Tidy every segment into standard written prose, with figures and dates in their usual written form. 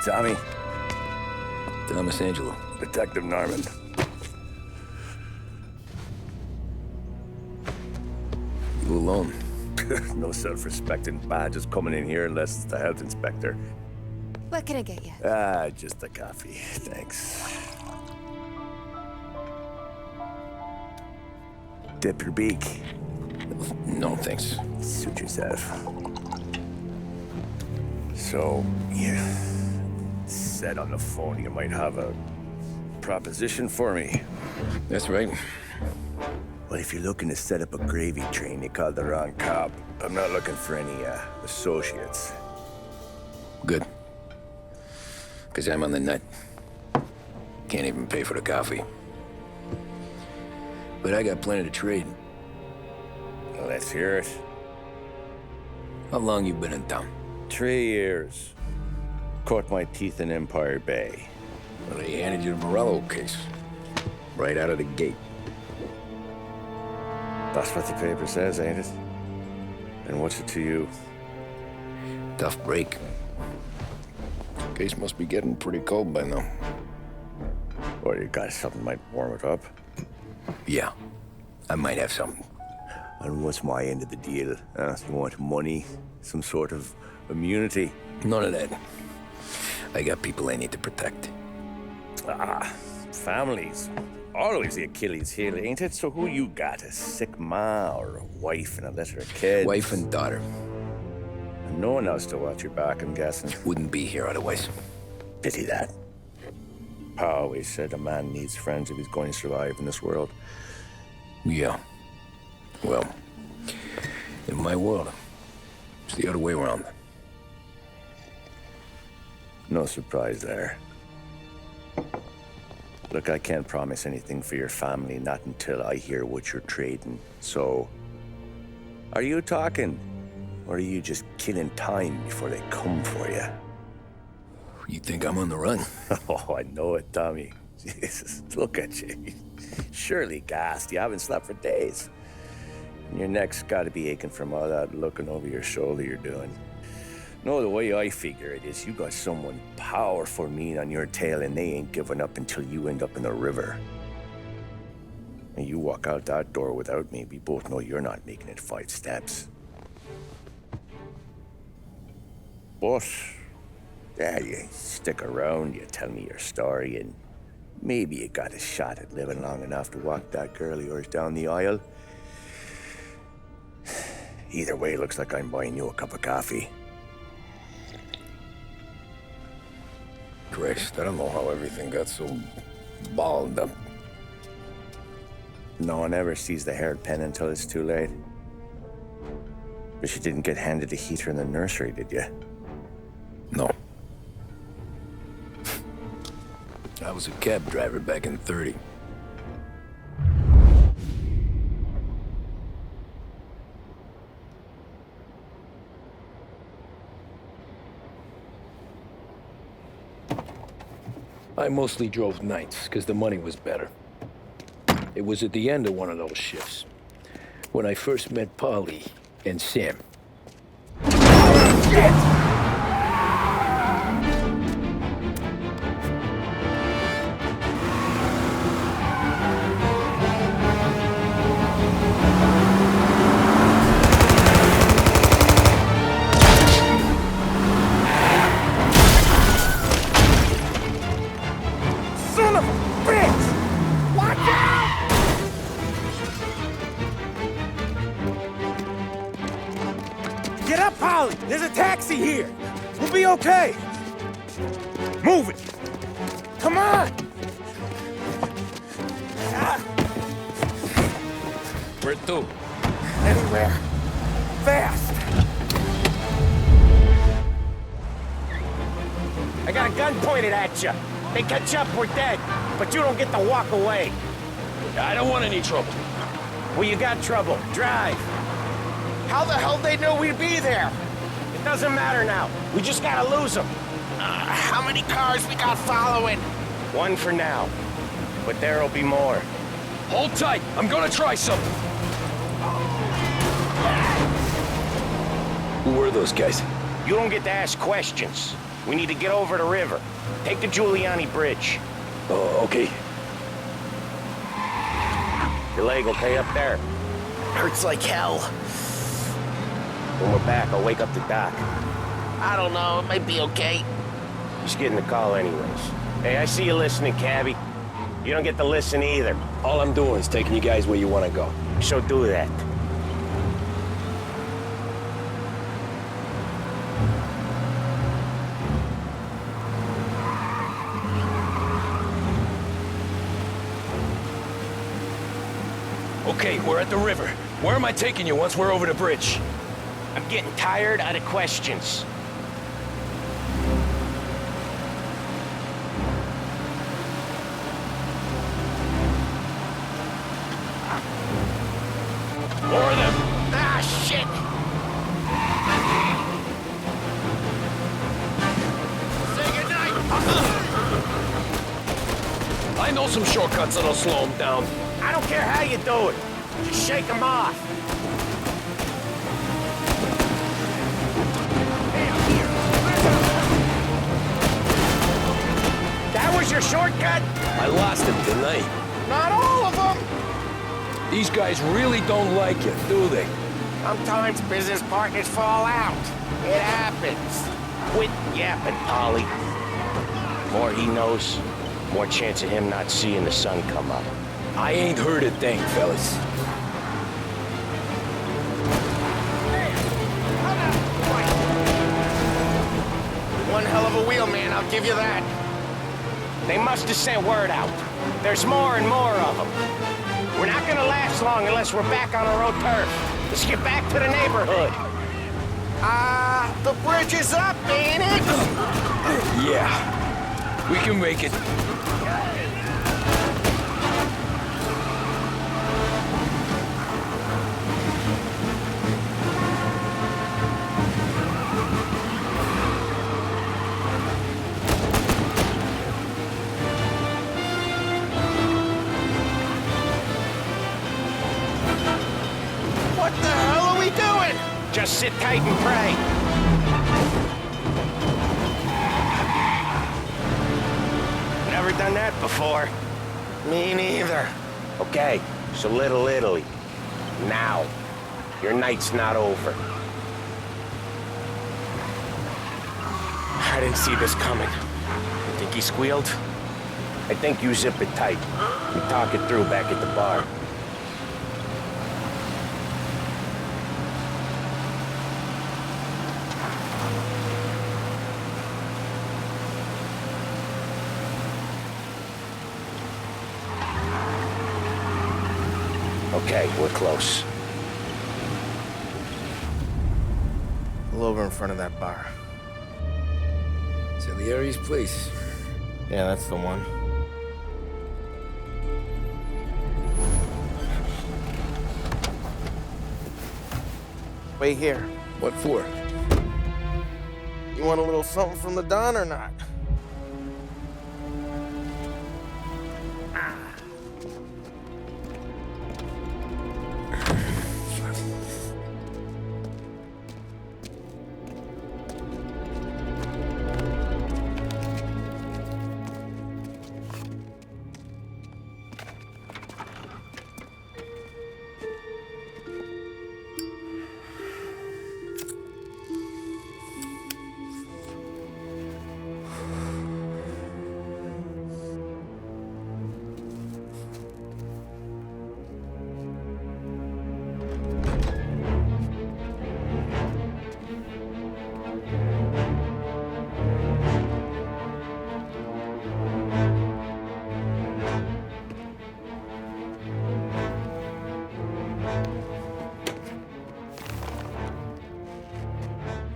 Tommy. Thomas Angelo. Detective Norman. You alone? No self-respecting badges coming in here unless it's the health inspector. What can I get you? Just a coffee, thanks. Dip your beak. No, thanks. Suit yourself. So, you said on the phone you might have a proposition for me. That's right. Well, if you're looking to set up a gravy train, you called the wrong cop. I'm not looking for any, associates. Good. Because I'm on the nut. Can't even pay for the coffee. But I got plenty to trade. Well, let's hear it. How long you been in town? 3 years. Caught my teeth in Empire Bay. Well, they handed you the Morello case. Right out of the gate. That's what the paper says, ain't it? And what's it to you? Tough break. Case must be getting pretty cold by now. Or you got something might warm it up? Yeah, I might have something. And what's my end of the deal? You want money? Some sort of immunity? None of that. I got people I need to protect. Families. Always the Achilles heel, ain't it? So who you got? A sick ma or a wife and a litter of kids? Wife and daughter. And no one else to watch your back, I'm guessing. Wouldn't be here otherwise. Pity that. Pa always said a man needs friends if he's going to survive in this world. Yeah. Well, in my world, it's the other way around. No surprise there. Look, I can't promise anything for your family, not until I hear what you're trading. So, are you talking? Or are you just killing time before they come for you? You think I'm on the run? Oh, I know it, Tommy. Jesus, look at you. Surely gassed. You haven't slept for days. And your neck's got to be aching from all that looking over your shoulder you're doing. No, the way I figure it is you got someone powerful mean on your tail and they ain't giving up until you end up in the river. And you walk out that door without me, we both know you're not making it 5 steps. But, yeah, you stick around, you tell me your story, and maybe you got a shot at living long enough to walk that girl of yours down the aisle. Either way, looks like I'm buying you a cup of coffee. Christ, I don't know how everything got so balled up. No one ever sees the hairpin until it's too late. But you didn't get handed a heater in the nursery, did you? No. I was a cab driver back in '30. I mostly drove nights, because the money was better. It was at the end of one of those shifts, when I first met Polly and Sam. Shit! Get up, Polly! There's a taxi here! We'll be okay! Move it! Come on! Where to? Anywhere. Fast! I got a gun pointed at you. They catch up, we're dead. But you don't get to walk away. I don't want any trouble. Well, you got trouble. Drive. How the hell they knew we'd be there? It doesn't matter now. We just gotta lose them. How many cars we got following? One for now. But there'll be more. Hold tight. I'm gonna try something. Who were those guys? You don't get to ask questions. We need to get over the river. Take the Giuliani Bridge. Oh, okay. Your leg okay up there? Hurts like hell. When we're back, I'll wake up the doc. I don't know, it might be okay. Just getting the call anyways. Hey, I see you listening, cabbie. You don't get to listen either. All I'm doing is taking you guys where you want to go. So do that. Okay, we're at the river. Where am I taking you once we're over the bridge? I'm getting tired of the questions. More of them. Ah, shit! Say goodnight! I know some shortcuts that'll slow them down. I don't care how you do it. Just shake them off. That was your shortcut? I lost him, didn't I? Not all of them. These guys really don't like you, do they? Sometimes business partners fall out. It happens. Quit yapping, Polly. More he knows, more chance of him not seeing the sun come up. I ain't heard a thing, fellas. One hell of a wheelman, I'll give you that. They must have sent word out. There's more and more of them. We're not gonna last long unless we're back on our own turf. Let's get back to the neighborhood. The bridge is up, ain't it? Yeah, we can make it. What the hell are we doing? Just sit tight and pray. Never done that before. Me neither. Okay, so Little Italy. Now. Your night's not over. I didn't see this coming. You think he squealed? I think you zip it tight. We talk it through back at the bar. Okay, we're close. Pull over in front of that bar. Salieri's place. Yeah, that's the one. Wait here. What for? You want a little something from the Don or not?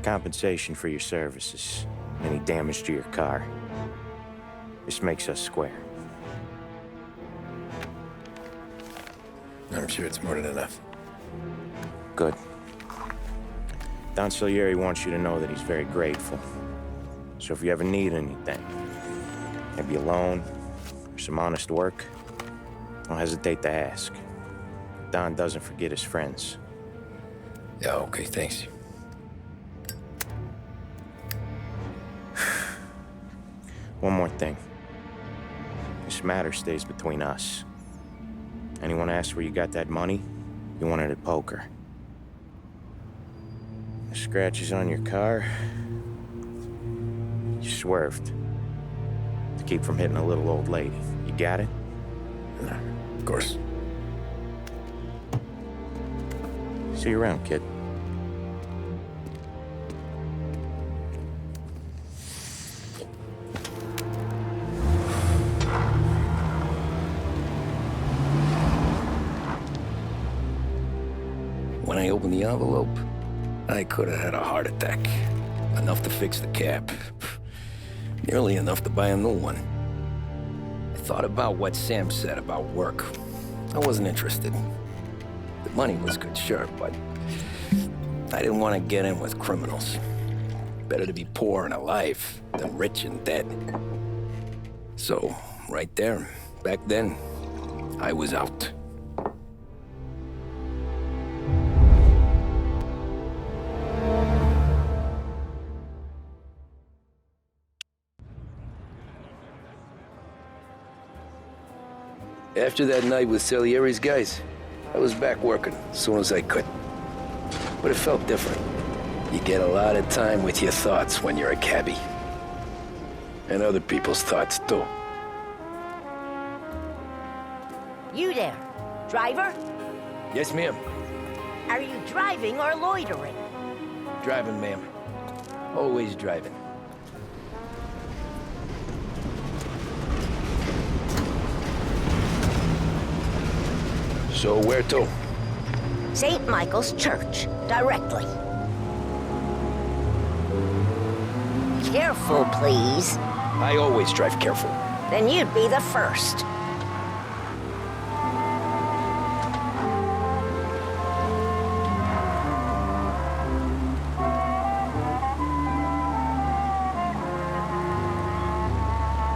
Compensation for your services. Any damage to your car. This makes us square. I'm sure it's more than enough. Good. Don Salieri wants you to know that he's very grateful. So if you ever need anything, maybe a loan or some honest work, don't hesitate to ask. Don doesn't forget his friends. Yeah, okay, thanks. One more thing. This matter stays between us. Anyone asks where you got that money, you won it at poker. The scratches on your car, you swerved. To keep from hitting a little old lady. You got it? Of course. See you around, kid. When I opened the envelope, I could have had a heart attack. Enough to fix the cab. Nearly enough to buy a new one. I thought about what Sam said about work. I wasn't interested. The money was good, sure, but I didn't want to get in with criminals. Better to be poor and alive than rich and dead. So, right there, back then, I was out. After that night with Salieri's guys, I was back working as soon as I could. But it felt different. You get a lot of time with your thoughts when you're a cabbie. And other people's thoughts, too. You there, driver? Yes, ma'am. Are you driving or loitering? Driving, ma'am. Always driving. So where to? St. Michael's Church, directly. Careful, please. I always drive careful. Then you'd be the first.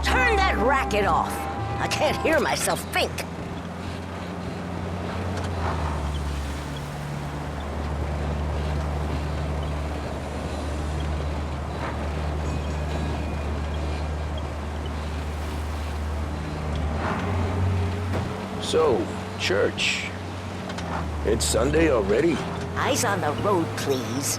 Turn that racket off. I can't hear myself think. So, church. It's Sunday already? Eyes on the road, please.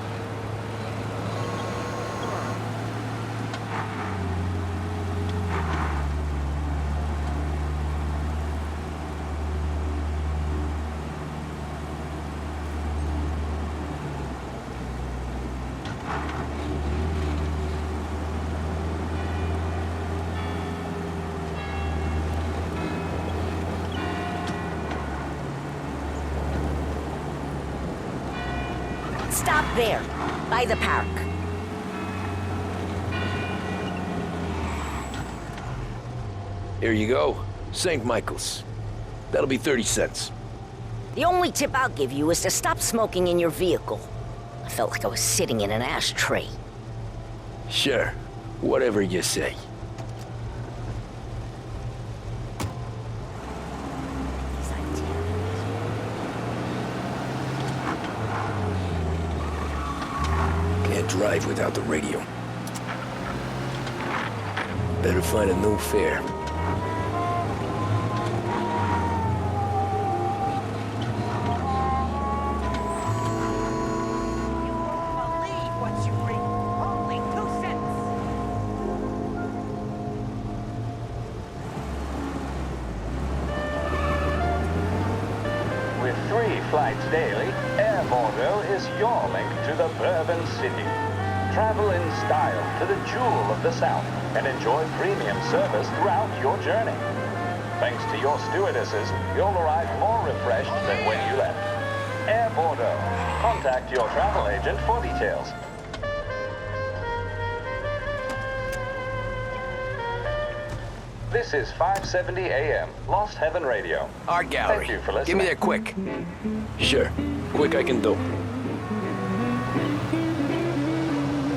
Stop there, by the park. Here you go. St. Michael's. That'll be 30 cents. The only tip I'll give you is to stop smoking in your vehicle. I felt like I was sitting in an ashtray. Sure. Whatever you say. Can't drive without the radio. Better find a new fare. With 3 flights daily, Air Bordeaux is your link to the Bourbon City. Travel in style to the jewel of the South and enjoy premium service throughout your journey. Thanks to your stewardesses, you'll arrive more refreshed than when you left. Air Bordeaux. Contact your travel agent for details. This is 570 AM, Lost Heaven Radio. Art gallery. Thank you for listening. Give me that quick. Sure. Quick I can do.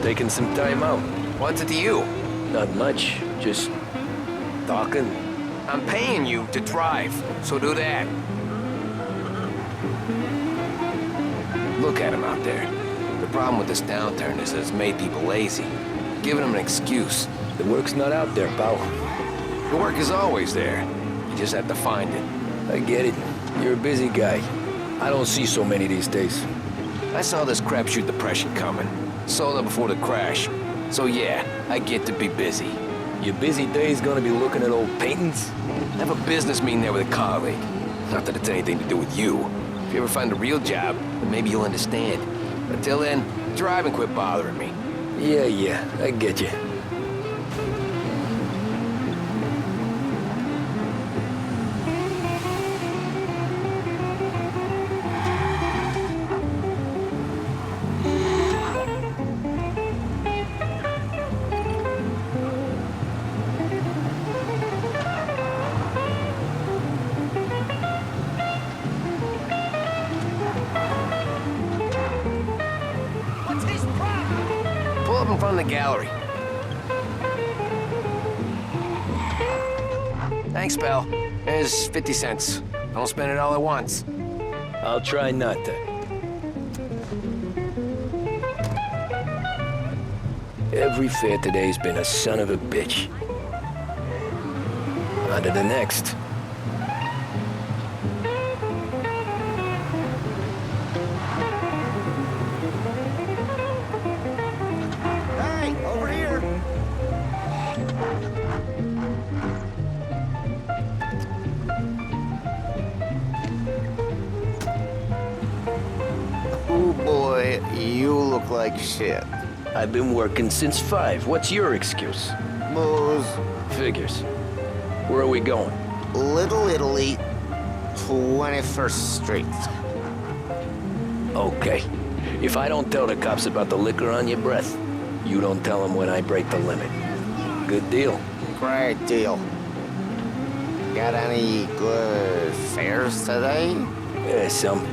Taking some time out. What's it to you? Not much. Just talking. I'm paying you to drive, so do that. Look at him out there. The problem with this downturn is that it's made people lazy. giving him an excuse. The work's not out there, pal. The work is always there. You just have to find it. I get it. You're a busy guy. I don't see so many these days. I saw this crapshoot depression coming. Sold up before the crash. So yeah, I get to be busy. Your busy day's gonna be looking at old paintings? I have a business meeting there with a colleague. Not that it's anything to do with you. If you ever find a real job, then maybe you'll understand. Until then, drive and quit bothering me. Yeah, I get you. Pull up in front of the gallery. Thanks, pal. Here's 50 cents. Don't spend it all at once. I'll try not to. Every fare today's been a son of a bitch. On to the next. Hey, over here. Oh boy, you look like shit. I've been working since 5. What's your excuse? Booze. Figures. Where are we going? Little Italy, 21st Street. Okay. If I don't tell the cops about the liquor on your breath, you don't tell them when I break the limit. Good deal. Great deal. Got any good fares today? Yeah, some.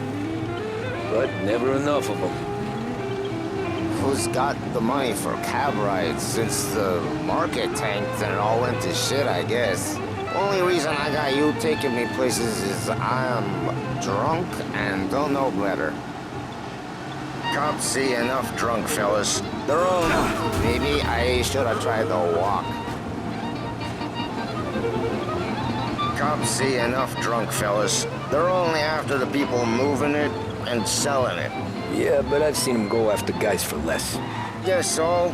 But never enough of them. Who's got the money for cab rides since the market tanked and it all went to shit, I guess? Only reason I got you taking me places is I'm drunk and don't know better. Cops see enough drunk fellas. They're all... Maybe I should have tried the walk. Cops see enough drunk fellas. They're only after the people moving it and selling it. Yeah, but I've seen them go after guys for less. Yes, so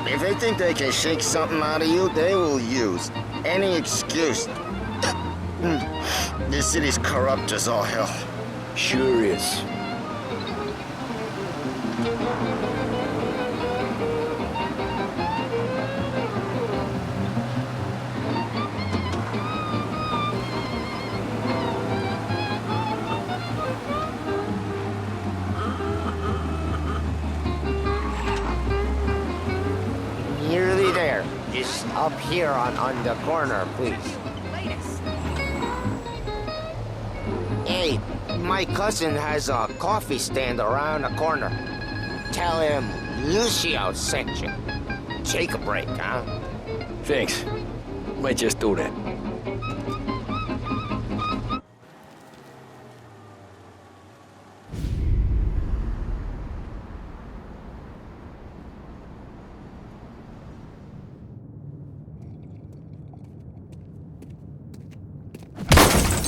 if they think they can shake something out of you, they will use any excuse. This city's corrupt as all hell. Sure is. Nearly there. Just up here on the corner, please. Hey, my cousin has a coffee stand around the corner. Tell him Lucio sent you. Take a break, huh? Thanks. Might just do that.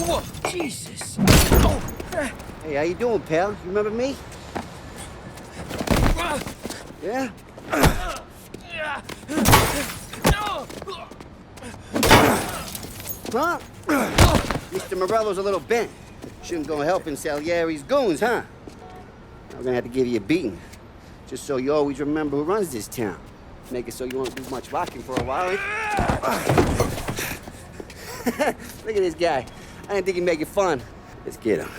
Whoa, Jesus! Hey, how you doing, pal? You remember me? Yeah? Huh? Mr. Morello's a little bent. Shouldn't go helping Salieri's goons, huh? I'm gonna have to give you a beating. Just so you always remember who runs this town. Make it so you won't do much rocking for a while. Look at this guy. I didn't think he'd make it fun. Let's get him.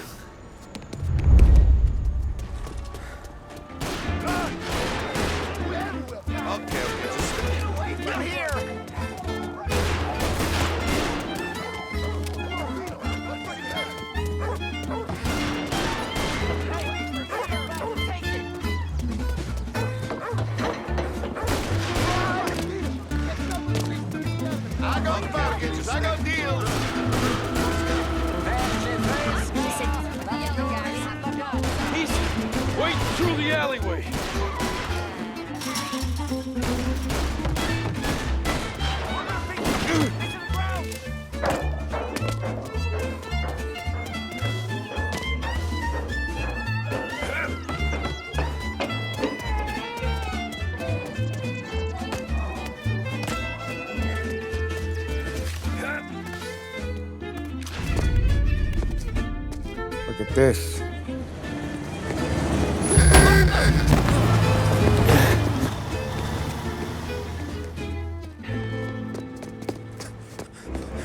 Wait through the alleyway. Look at this.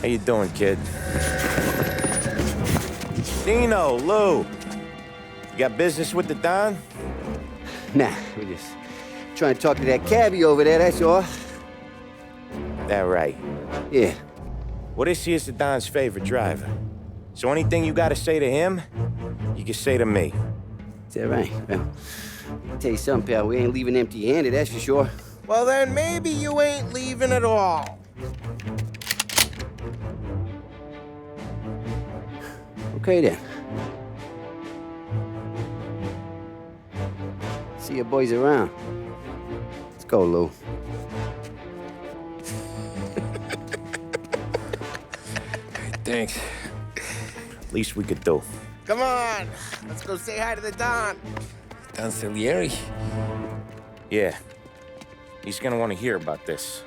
How you doing, kid? Dino, Lou. You got business with the Don? Nah, we just trying to talk to that cabbie over there, that's all. That right. Yeah. Well, this here's the Don's favorite driver. So anything you gotta say to him, you can say to me. Is that right? Well, I'll tell you something, pal. We ain't leaving empty-handed, that's for sure. Well, then maybe you ain't leaving at all. Okay, then. See your boys around. Let's go, Lou. Thanks. Least we could do. Come on, let's go say hi to the Don. Don Salieri? Yeah. He's gonna want to hear about this.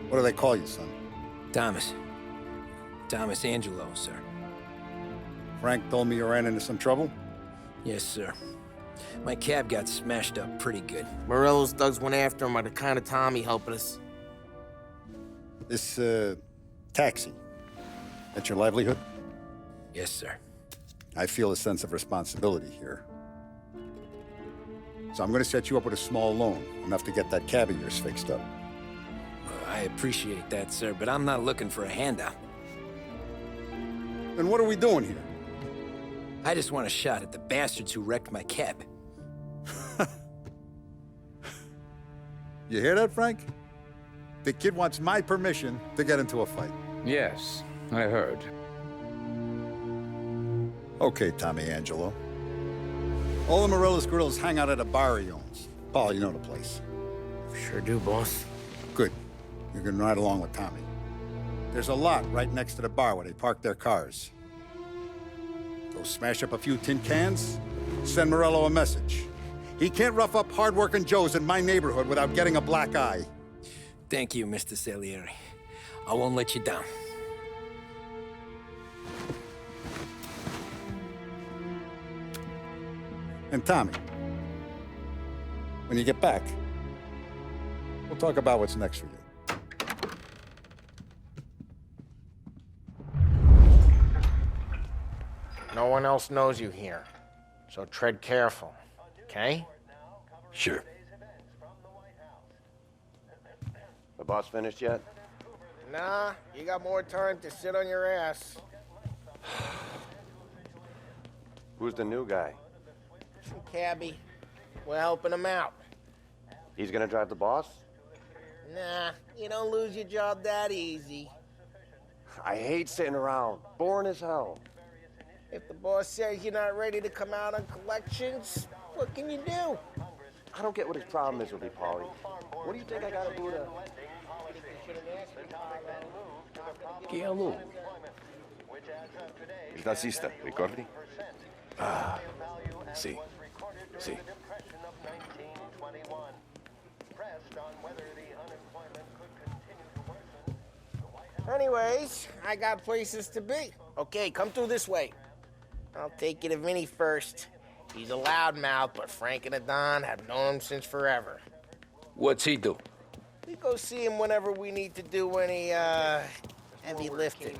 What do they call you, son? Thomas. Tommy Angelo, sir. Frank told me you ran into some trouble? Yes, sir. My cab got smashed up pretty good. Morello's thugs went after him by the kind of Tommy helping us. This, taxi, that's your livelihood? Yes, sir. I feel a sense of responsibility here. So I'm gonna set you up with a small loan, enough to get that cab of yours fixed up. I appreciate that, sir, but I'm not looking for a handout. Then what are we doing here? I just want a shot at the bastards who wrecked my cab. You hear that, Frank? The kid wants my permission to get into a fight. Yes, I heard. Okay, Tommy Angelo. All the Morello's grills hang out at a bar he owns. Paul, you know the place. Sure do, boss. Good. You can ride along with Tommy. There's a lot right next to the bar where they park their cars. Go smash up a few tin cans, send Morello a message. He can't rough up hard-working Joes in my neighborhood without getting a black eye. Thank you, Mr. Salieri. I won't let you down. And Tommy, when you get back, we'll talk about what's next for you. No one else knows you here, so tread careful, okay? Sure. The boss finished yet? Nah, you got more time to sit on your ass. Who's the new guy? Some cabbie. We're helping him out. He's gonna drive the boss? Nah, you don't lose your job that easy. I hate sitting around. Boring as hell. If the boss says you're not ready to come out on collections, what can you do? I don't get what his problem is with me, Paulie. What do you think I gotta do to... ¿Qué habló? Il tassista, ricordi? Ah, sì, sì. Anyways, I got places to be. Okay, come through this way. I'll take you to Vinny first. He's a loudmouth, but Frank and the Don have known him since forever. What's he do? We go see him whenever we need to do any, heavy lifting.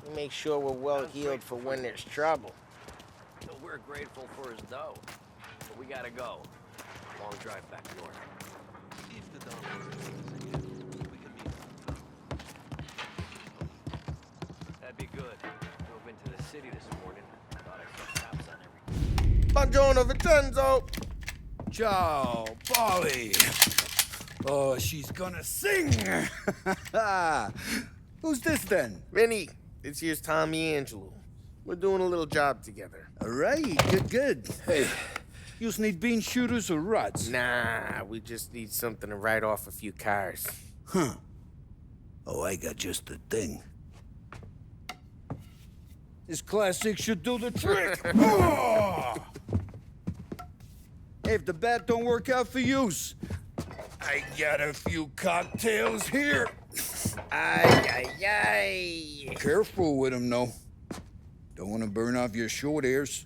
We make sure we're well-heeled for when there's trouble. We're grateful for his dough, but we gotta go. Long drive back north. That'd be good. Drove into the city this morning. Thought I saw cops on every... Buongiorno, Vincenzo! Ciao, Polly. Oh, she's gonna sing. Who's this then? Vinny, this here's Tommy Angelo. We're doing a little job together. All right, good. Hey, you need bean shooters or rods? Nah, we just need something to write off a few cars. Huh. Oh, I got just the thing. This classic should do the trick. Oh! Hey, if the bat don't work out for use, I got a few cocktails here. Ay, ay, ay. Careful with them, though. Don't want to burn off your short hairs.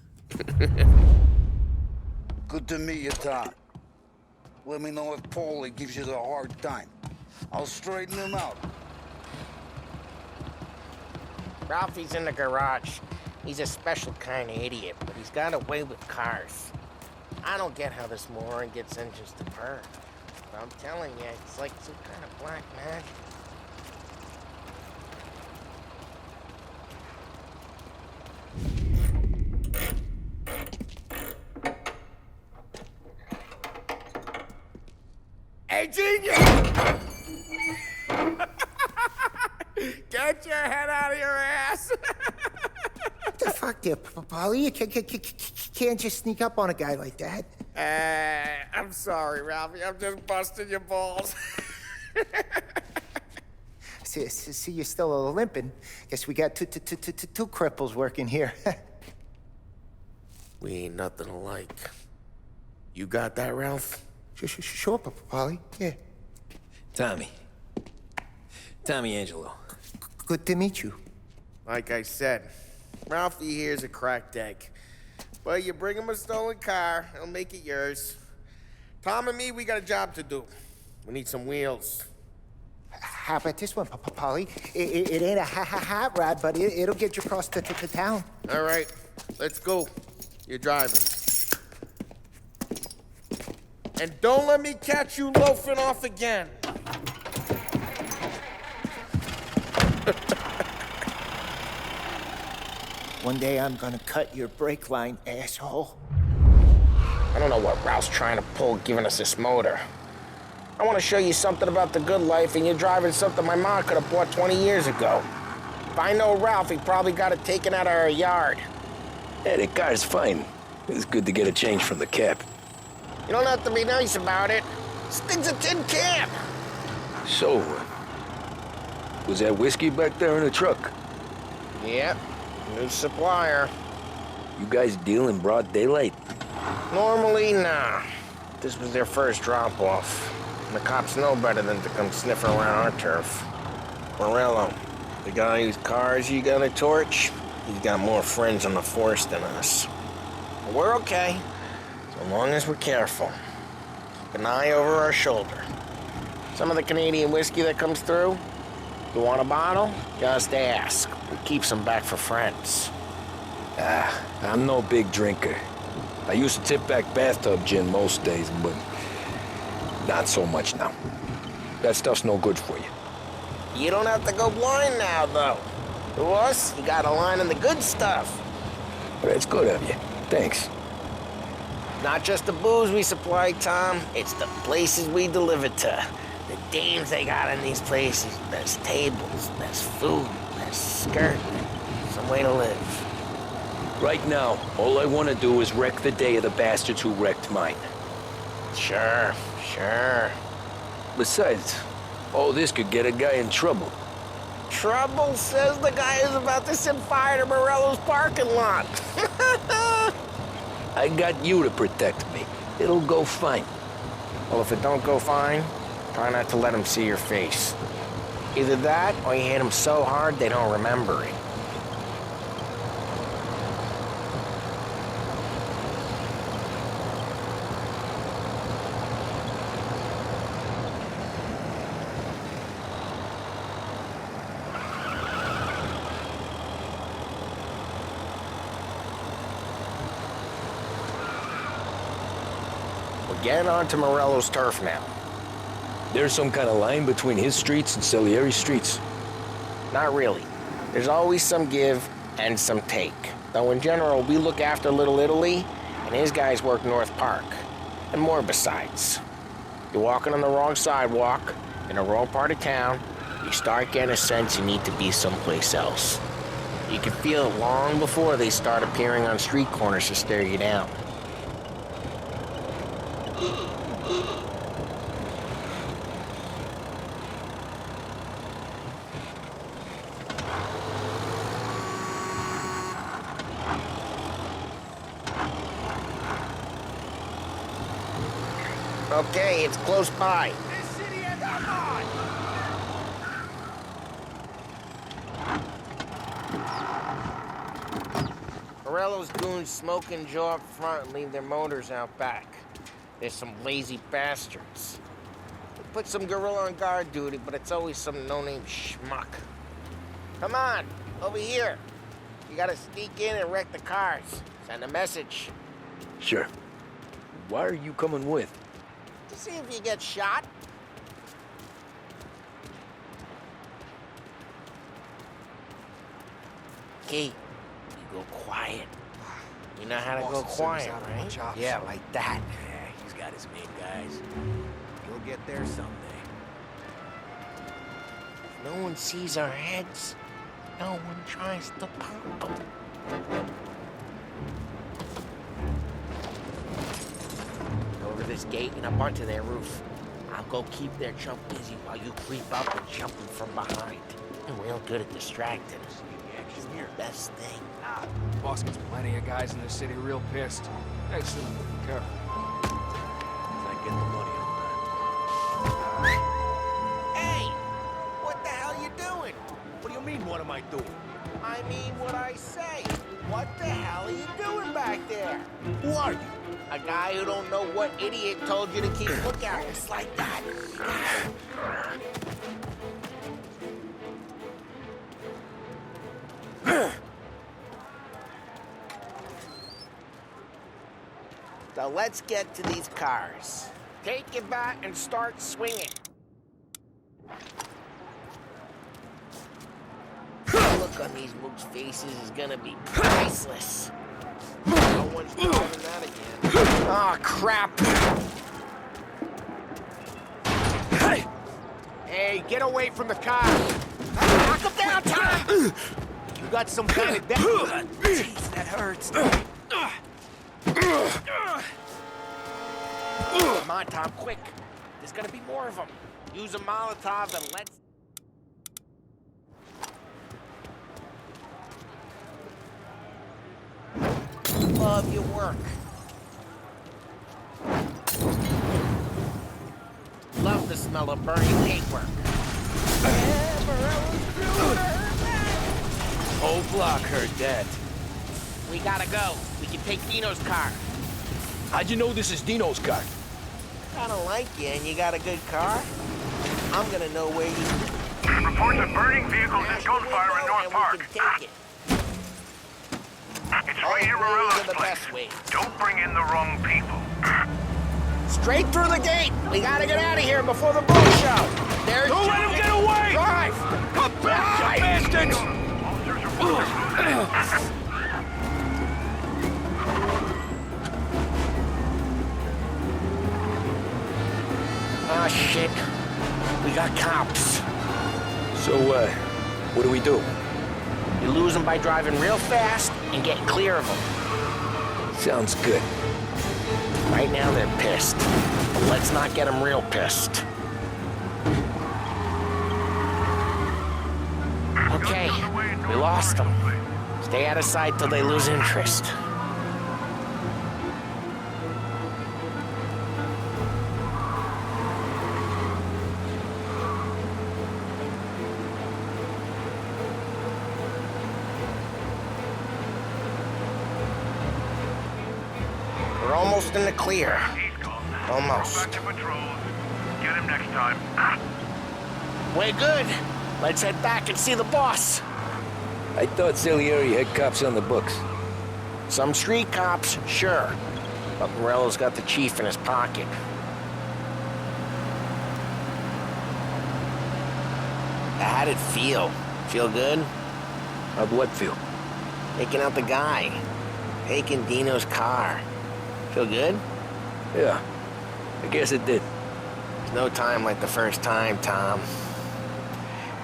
Good to meet you, Tom. Let me know if Paulie gives you the hard time. I'll straighten him out. Ralphie's in the garage. He's a special kind of idiot, but he's got a way with cars. I don't get how this moron gets engines to purr. But I'm telling you, it's like some kind of black magic. Hey, genius! Get your head out of your ass! What the fuck there, Paulie? You can't just sneak up on a guy like that. I'm sorry, Ralphie. I'm just busting your balls. See, you're still limping. Guess we got two cripples working here. We ain't nothing alike. You got that, Ralph? Sure, Paulie. Yeah. Tommy Angelo. Good to meet you. Like I said, Ralphie here's a cracked egg. But you bring him a stolen car, he'll make it yours. Tom and me, we got a job to do. We need some wheels. How about this one, Paulie? It ain't a hot rod, but it'll get you across to town. All right, let's go. You're driving. And don't let me catch you loafing off again. One day I'm gonna cut your brake line, asshole. I don't know what Ralph's trying to pull giving us this motor. I want to show you something about the good life, and you're driving something my mom could have bought 20 years ago. If I know Ralph, he probably got it taken out of our yard. Yeah, the car's fine. It's good to get a change from the cap. You don't have to be nice about it. This thing's a tin can. So, was that whiskey back there in the truck? Yep, new supplier. You guys deal in broad daylight? Normally, nah. This was their first drop-off. The cops know better than to come sniffing around our turf. Morello, the guy whose cars you got a torch, he's got more friends on the force than us. But we're okay, so long as we're careful. Keep an eye over our shoulder. Some of the Canadian whiskey that comes through, you want a bottle? Just ask. We keep some back for friends. I'm no big drinker. I used to tip back bathtub gin most days, but not so much now. That stuff's no good for you. You don't have to go blind now, though. To us, you got a line in the good stuff. That's good of you. Thanks. Not just the booze we supply, Tom. It's the places we deliver to. The dames they got in these places. Best tables, best food, best skirt. Some way to live. Right now, all I want to do is wreck the day of the bastards who wrecked mine. Sure. Besides, all this could get a guy in trouble. Trouble, says the guy who's about to set fire to Morello's parking lot. I got you to protect me. It'll go fine. Well, if it don't go fine, try not to let them see your face. Either that, or you hit them so hard they don't remember it. Get onto Morello's turf now. There's some kind of line between his streets and Salieri's streets? Not really. There's always some give and some take. Though in general, we look after Little Italy, and his guys work North Park. And more besides. You're walking on the wrong sidewalk, in the wrong part of town, you start getting a sense you need to be someplace else. You can feel it long before they start appearing on street corners to stare you down. Okay, it's close by. This city and I'm on! Morello's goons smoke and jaw up front and leave their motors out back. There's some lazy bastards. They put some gorilla on guard duty, but it's always some no-name schmuck. Come on, over here. You gotta sneak in and wreck the cars. Send a message. Sure. Why are you coming with? To see if you get shot. Okay, you go quiet. You know how to go quiet, right? Yeah, like that. Yeah, he's got his main guys. You'll get there someday. If no one sees our heads, no one tries to pop them. Over this gate and up onto their roof. I'll go keep their chump busy while you creep up and jump them from behind. I'm real good at distracting. It's the best thing. Boss gets plenty of guys in this city real pissed. Next to them, careful. I get the money on Hey! What the hell you doing? that. What do you mean, what am I doing? I mean what I say. What the hell are you doing back there? Who are you? A guy who don't know what idiot told you to keep lookout. Just like that. So let's get to these cars. Take your bat and start swinging. The look on these mooks' faces is gonna be priceless. No one's driving that again. Oh, crap. Hey, get away from the car! Knock him down, Tom! You got some kind of Jeez, that hurts. Come on, Tom, quick. There's gonna be more of them. Use a Molotov and let's... Love your work. Love the smell of burning paintwork. Whole block heard that. We gotta go. We can take Dino's car. How'd you know this is Dino's car? I don't like you and you got a good car. I'm gonna know where you... Reports of burning vehicles and gunfire in North Park. Take it. It's right here, Morello's the place. best way. Don't bring in the wrong people. Straight through the gate. We gotta get out of here before the bull show. There's Don't let him get away! Drive! Come back, you bastards! Officers are Ah, shit. We got cops. So, what do we do? You lose them by driving real fast and getting clear of them. Sounds good. Right now, they're pissed. But let's not get them real pissed. Okay, we lost them. Stay out of sight till they lose interest. We're almost in the clear. He's gone. Almost. Go back to patrols. Get him next time. We're good. Let's head back and see the boss. I thought Salieri had cops on the books. Some street cops, sure. But Morello's got the chief in his pocket. How'd it feel? Feel good? How'd what feel? Taking out the guy. Taking Dino's car. Feel good? Yeah, I guess it did. There's no time like the first time, Tom.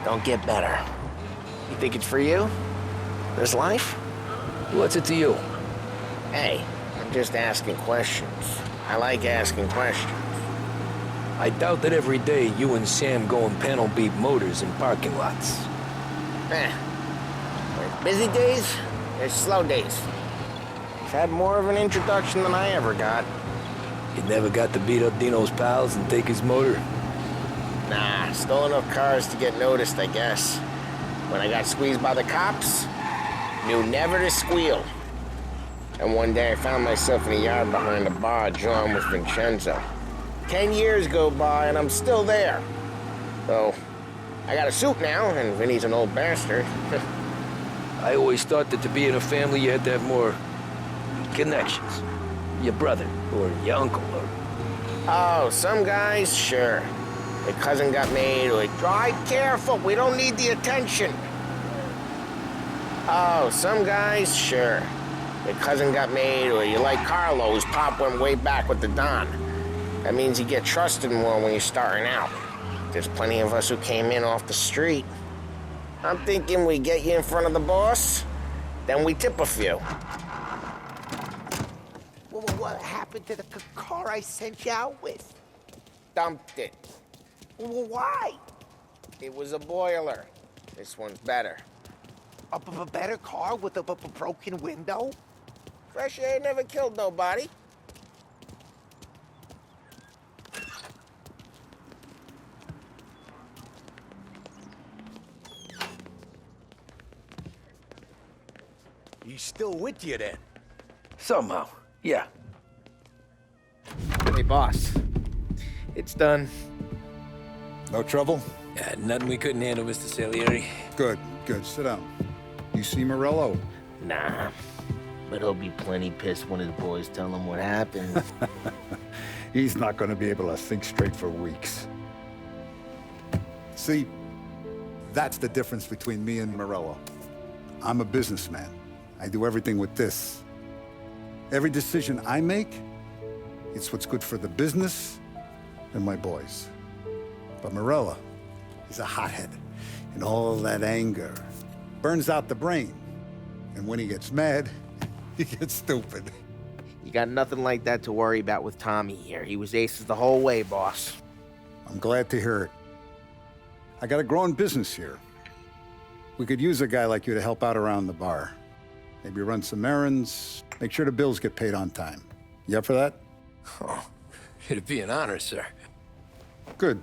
don't get better. You think it's for you? This life? What's it to you? Hey, I'm just asking questions. I like asking questions. I doubt that every day you and Sam go and panel beat motors in parking lots. There's busy days, there's slow days. I've had more of an introduction than I ever got. You never got to beat up Dino's pals and take his motor? Nah, stole enough cars to get noticed, I guess. When I got squeezed by the cops, knew never to squeal. And one day I found myself in a yard behind a bar drawn with Vincenzo. 10 years go by and I'm still there. So, I got a suit now, and Vinny's an old bastard. I always thought that to be in a family you had to have more connections. Your brother, or your uncle, or... Oh, some guys, sure. The cousin got made, or drive careful, we don't need the attention. Oh, some guys, sure. The cousin got made, or you like Carlo, whose pop went way back with the Don. That means you get trusted more when you're starting out. There's plenty of us who came in off the street. I'm thinking we get you in front of the boss, then we tip a few. Well, what happened to the car I sent you out with? Dumped it. Well, why? It was a boiler. This one's better. A better car with a broken window? Fresh air never killed nobody. He's still with you then? Somehow, yeah. Hey, boss. It's done. No trouble? Yeah, nothing we couldn't handle, Mr. Salieri. Good, good. Sit down. You see Morello? Nah. But he'll be plenty pissed when his boys tell him what happened. He's not going to be able to think straight for weeks. See, that's the difference between me and Morello. I'm a businessman. I do everything with this. Every decision I make, it's what's good for the business and my boys. But Morello, he's a hothead. And all that anger burns out the brain. And when he gets mad, he gets stupid. You got nothing like that to worry about with Tommy here. He was aces the whole way, boss. I'm glad to hear it. I got a growing business here. We could use a guy like you to help out around the bar. Maybe run some errands, make sure the bills get paid on time. You up for that? Oh, it'd be an honor, sir. Good.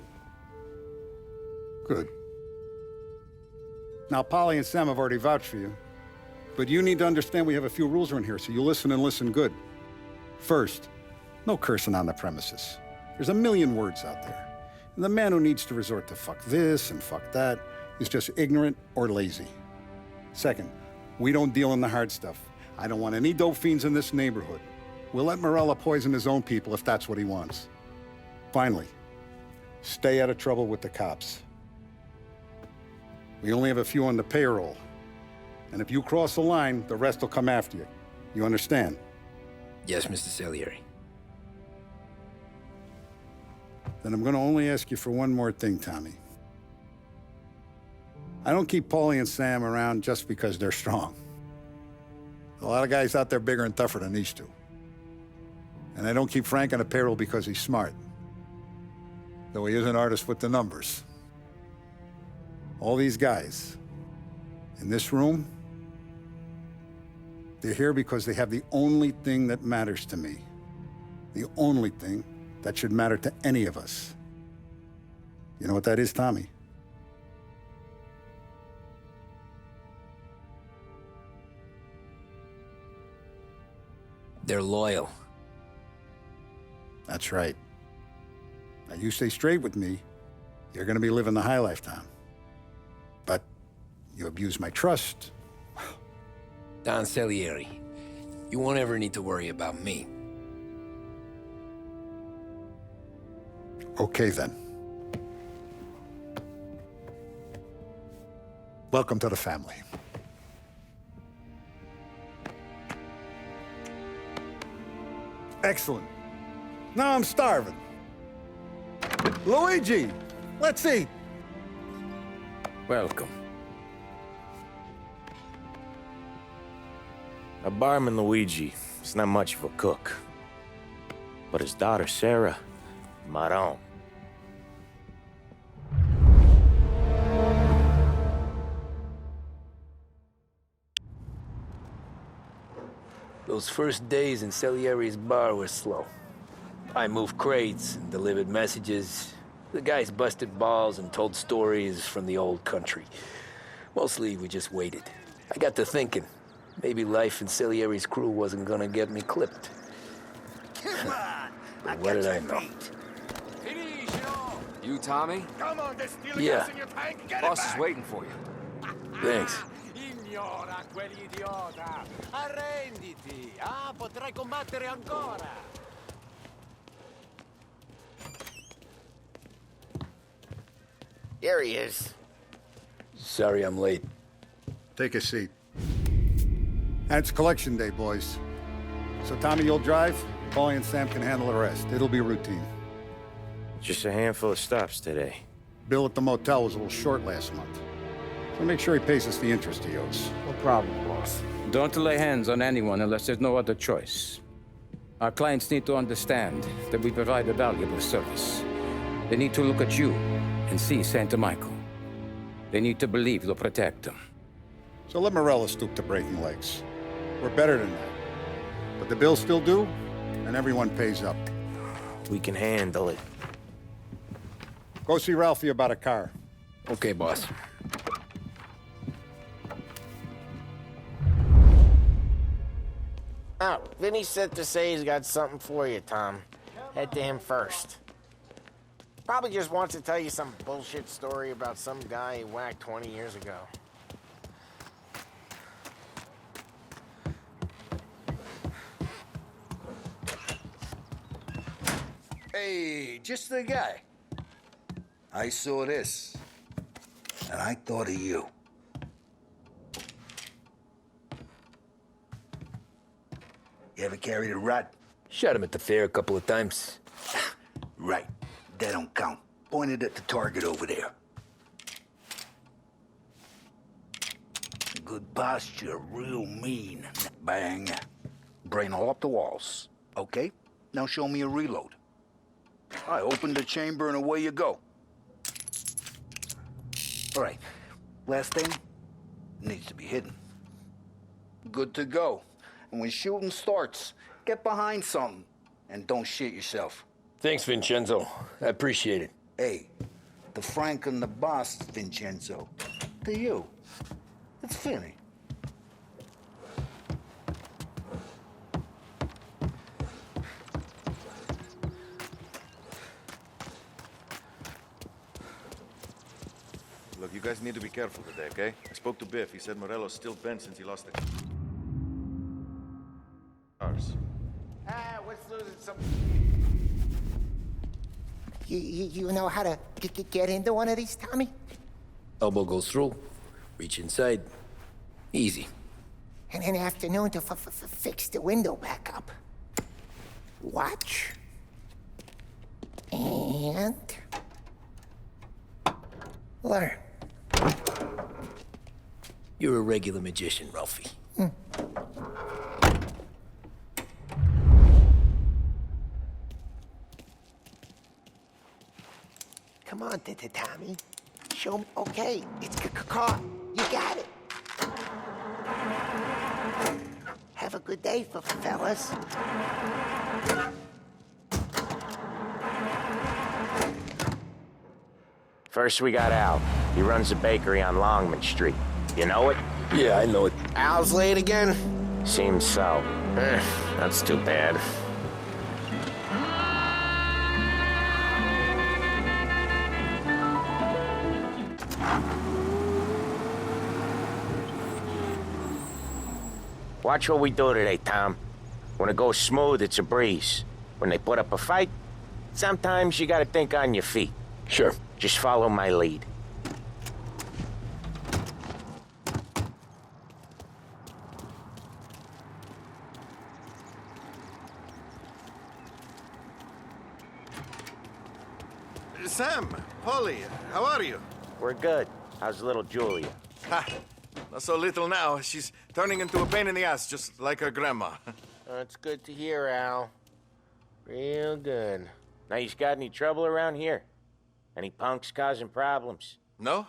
Good. Now, Polly and Sam have already vouched for you. But you need to understand we have a few rules around here, so you listen and listen good. First, no cursing on the premises. There's a million words out there. And the man who needs to resort to fuck this and fuck that is just ignorant or lazy. Second, we don't deal in the hard stuff. I don't want any dope fiends in this neighborhood. We'll let Morello poison his own people if that's what he wants. Finally, stay out of trouble with the cops. We only have a few on the payroll. And if you cross the line, the rest will come after you. You understand? Yes, Mr. Salieri. Then I'm going to only ask you for one more thing, Tommy. I don't keep Paulie and Sam around just because they're strong. A lot of guys out there bigger and tougher than these two. And I don't keep Frank on the payroll because he's smart. Though he is an artist with the numbers. All these guys in this room, they're here because they have the only thing that matters to me. The only thing that should matter to any of us. You know what that is, Tommy? They're loyal. That's right. Now, you stay straight with me, you're gonna be living the high life, Tom. But you abuse my trust. Don Salieri, you won't ever need to worry about me. Okay, then. Welcome to the family. Excellent. Now I'm starving. Luigi, let's eat. Welcome. A barman Luigi is not much of a cook. But his daughter Sarah, Maron. Those first days in Salieri's bar were slow. I moved crates and delivered messages. The guys busted balls and told stories from the old country. Mostly, we just waited. I got to thinking, maybe life in Salieri's crew wasn't gonna get me clipped. But what did I know? You, Tommy? Come on, there's steel Yeah. gas in your tank. Get Boss it is back. waiting for you. Thanks. Ignora quell'idiota! Arrenditi! Ah, potrai combattere ancora! Here he is. Sorry I'm late. Take a seat. And it's collection day, boys. So Tommy, you'll drive. Paulie and Sam can handle the rest. It'll be routine. Just a handful of stops today. Bill at the motel was a little short last month. So make sure he pays us the interest he owes. No problem, boss. Don't lay hands on anyone unless there's no other choice. Our clients need to understand that we provide a valuable service. They need to look at you and see Santa Michael. They need to believe you'll protect them. So let Morella stoop to breaking legs. We're better than that. But the bill's still due, and everyone pays up. We can handle it. Go see Ralphie about a car. Okay, boss. Oh, Vinny sent to say he's got something for you, Tom. Head to him first. Probably just wants to tell you some bullshit story about some guy he whacked 20 years ago. Hey, just the guy. I saw this, and I thought of you. You ever carried a rat? Shot him at the fair a couple of times. Right. That don't count. Pointed at the target over there. Good posture, real mean. Bang. Brain all up the walls. Okay? Now show me a reload. I opened the chamber and away you go. All right. Last thing needs to be hidden. Good to go. And when shooting starts, get behind something and don't shit yourself. Thanks, Vincenzo. I appreciate it. Hey, the Frank and the boss, Vincenzo. To you. It's Vinny. Look, you guys need to be careful today, okay? I spoke to Biff. He said Morello's still bent since he lost the cars. What's losing some... You know how to get into one of these, Tommy? Elbow goes through. Reach inside. Easy. And in the afternoon to fix the window back up. Watch. And... learn. You're a regular magician, Ralphie. Come on, Tommy. Show me. Okay, it's caught. You got it. Have a good day, fellas. First we got Al. He runs a bakery on Longman Street. You know it? Yeah, I know it. Al's late again? Seems so. That's too bad. Watch what we do today, Tom. When it goes smooth, it's a breeze. When they put up a fight, sometimes you gotta think on your feet. Sure. Just follow my lead. Sam, Polly, how are you? We're good. How's little Julia? Ha! Not so little now. She's turning into a pain in the ass, just like her grandma. That's good to hear, Al. Real good. Now, you got any trouble around here? Any punks causing problems? No.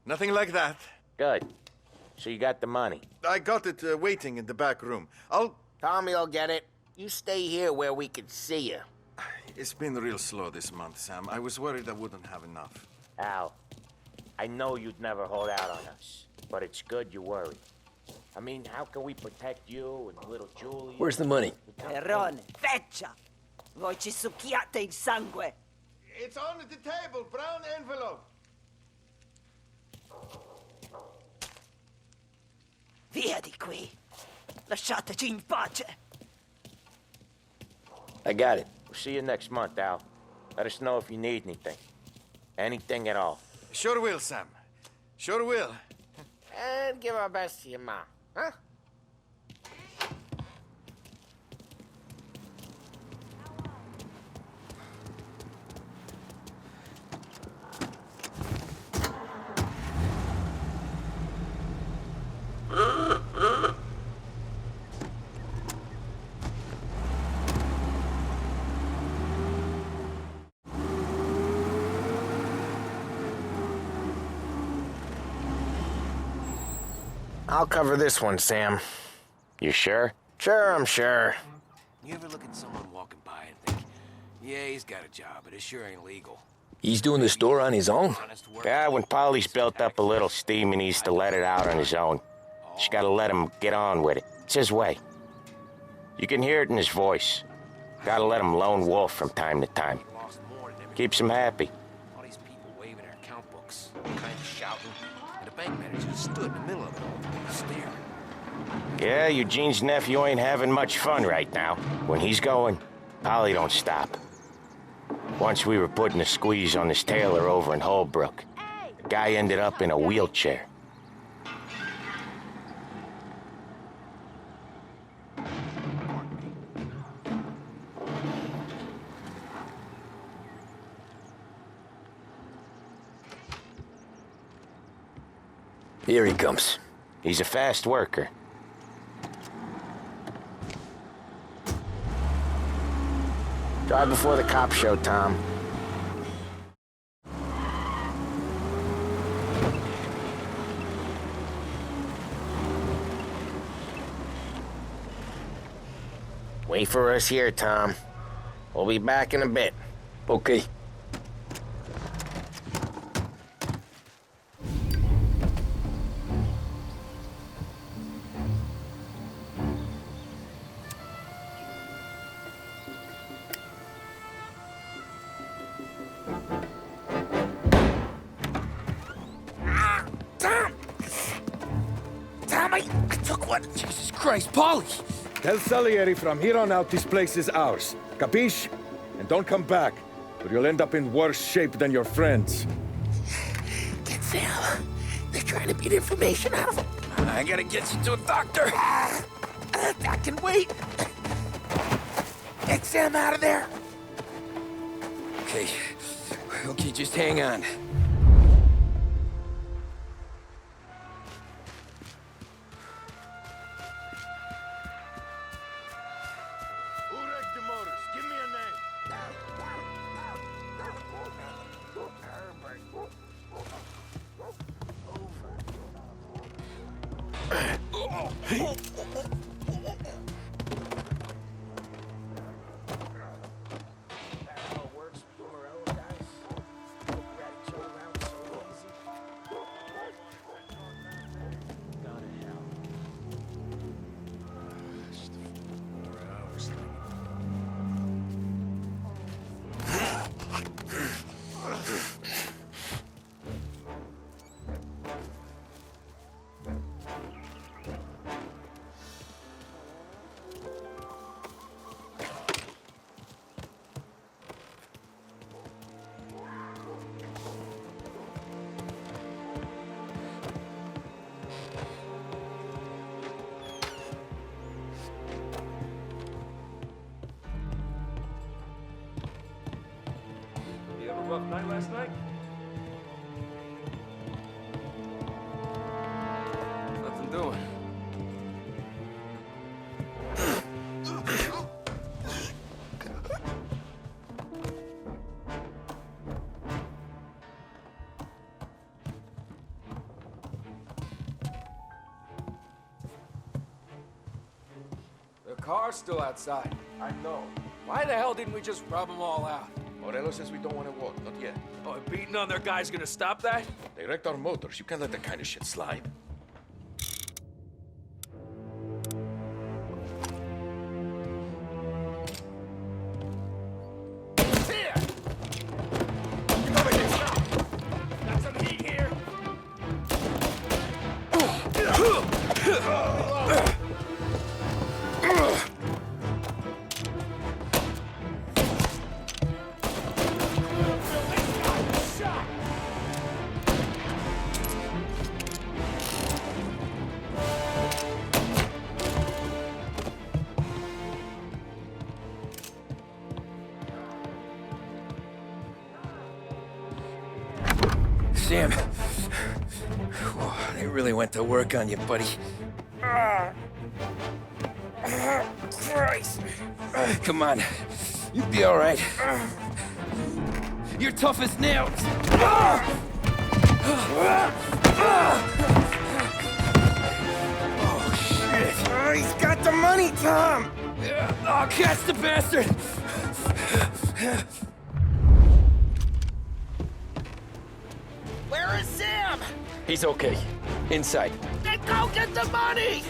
Nothing like that. Good. So you got the money? I got it waiting in the back room. Tommy'll get it. You stay here where we can see you. It's been real slow this month, Sam. I was worried I wouldn't have enough. Al, I know you'd never hold out on us, but it's good you worry. I mean, how can we protect you and little Julie? Where's the money? Perrone, feccia! Voi ci succhiate il sangue! It's on the table, brown envelope. Via di qui! Lasciateci in pace! I got it. We'll see you next month, Al. Let us know if you need anything. Anything at all. Sure will, Sam. Sure will. And give our best to your mom, huh? I'll cover this one, Sam. You sure? Sure, I'm sure. You ever look at someone walking by and think, yeah, he's got a job, but it sure ain't legal? He's doing the store on his own? Yeah, when Polly's built up a little steam, he needs to let it out on his own. Just gotta let him get on with it. It's his way. You can hear it in his voice. Gotta let him lone wolf from time to time. Keeps him happy. All these people waving their account books, kind of shouting, and the bank manager just stood in the middle of it all, staring. Yeah, Eugene's nephew ain't having much fun right now. When he's going, Polly don't stop. Once we were putting a squeeze on this tailor over in Holbrook. The guy ended up in a wheelchair. Here he comes. He's a fast worker. Drive before the cops show, Tom. Wait for us here, Tom. We'll be back in a bit. Okay. Jesus Christ, Polly! Tell Salieri from here on out this place is ours. Capiche? And don't come back, or you'll end up in worse shape than your friends. Get Sam. They're trying to beat information out of him. I gotta get you to a doctor. I can wait. Get Sam out of there. Okay, just hang on. You have a rough night last night? car's still outside. I know. Why the hell didn't we just rub them all out? Morello says we don't want to walk, not yet. Oh, and beating on their guy's gonna stop that? They wrecked our motors. You can't let that kind of shit slide. Got some heat here. Sam, they really went to work on you, buddy. Christ. Come on, you'll be all right. You're tough as nails. Oh, shit. Oh, he's got the money, Tom. Oh, catch the bastard. Where is Sam? He's okay. Inside. Then go get the money!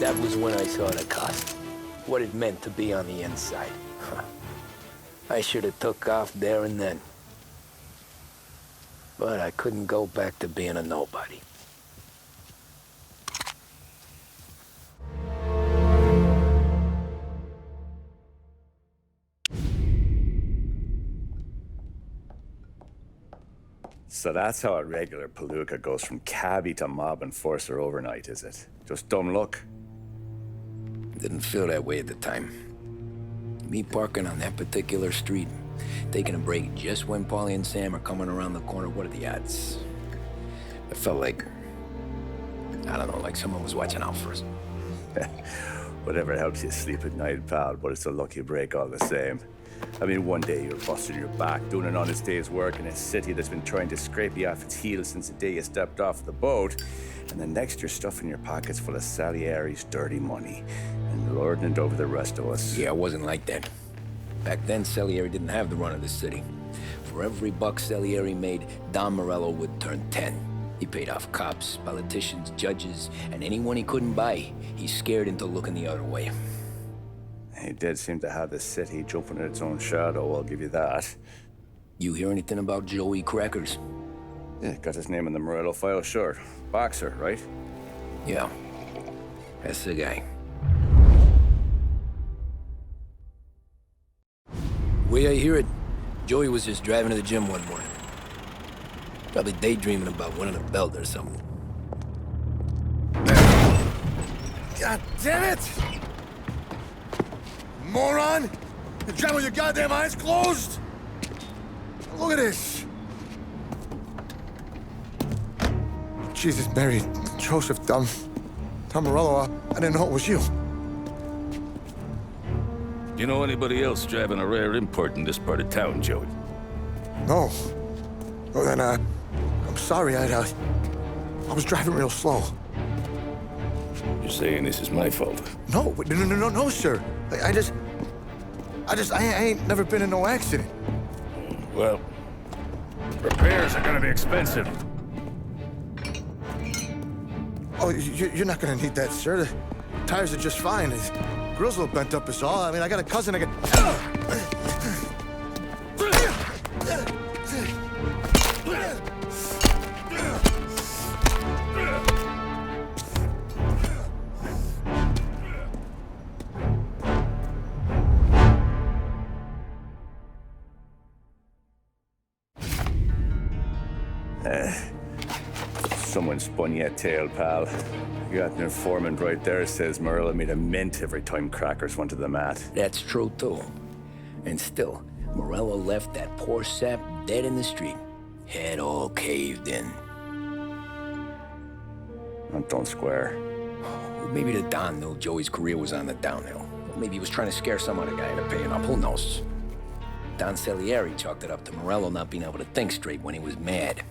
That was when I saw the cost. What it meant to be on the inside. Huh. I should have took off there and then. But I couldn't go back to being a nobody. So that's how a regular palooka goes from cabbie to mob enforcer overnight, is it? Just dumb luck? Didn't feel that way at the time. Me parking on that particular street, taking a break just when Paulie and Sam are coming around the corner, what are the odds? I felt like, I don't know, like someone was watching out for us. Whatever helps you sleep at night, pal, but it's a lucky break all the same. I mean, one day you're busting your back, doing an honest day's work in a city that's been trying to scrape you off its heels since the day you stepped off the boat, and the next you're stuffing your pockets full of Salieri's dirty money and lording it over the rest of us. Yeah, it wasn't like that. Back then, Salieri didn't have the run of the city. For every buck Salieri made, Don Morello would turn 10. He paid off cops, politicians, judges, and anyone he couldn't buy, he scared into looking the other way. He did seem to have the city jumping at its own shadow, I'll give you that. You hear anything about Joey Crackers? Yeah, got his name in the Morello file, sure. Boxer, right? Yeah, that's the guy. Way I hear it, Joey was just driving to the gym one morning. Probably daydreaming about winning a belt or something. God damn it! Moron! You driving with your goddamn eyes closed? Look at this! Jesus, Mary, Joseph, Tom Morello, I didn't know it was you. You know anybody else driving a rare import in this part of town, No. Well, then, I'm sorry, I was driving real slow. You're saying this is my fault? No, sir. I ain't never been in no accident. Well, repairs are gonna be expensive. Oh, you're not gonna need that, sir. The tires are just fine. His grill's a little bent up is all. I mean, I got a cousin I can... Someone spun you a tail, pal. You got an informant right there says Morello made a mint every time crackers went to the mat. That's true, too. And still, Morello left that poor sap dead in the street. Head all caved in. That don't square. Maybe the Don knew Joey's career was on the downhill. Maybe he was trying to scare some other guy into paying up. Who knows? Don Salieri chalked it up to Morello not being able to think straight when he was mad.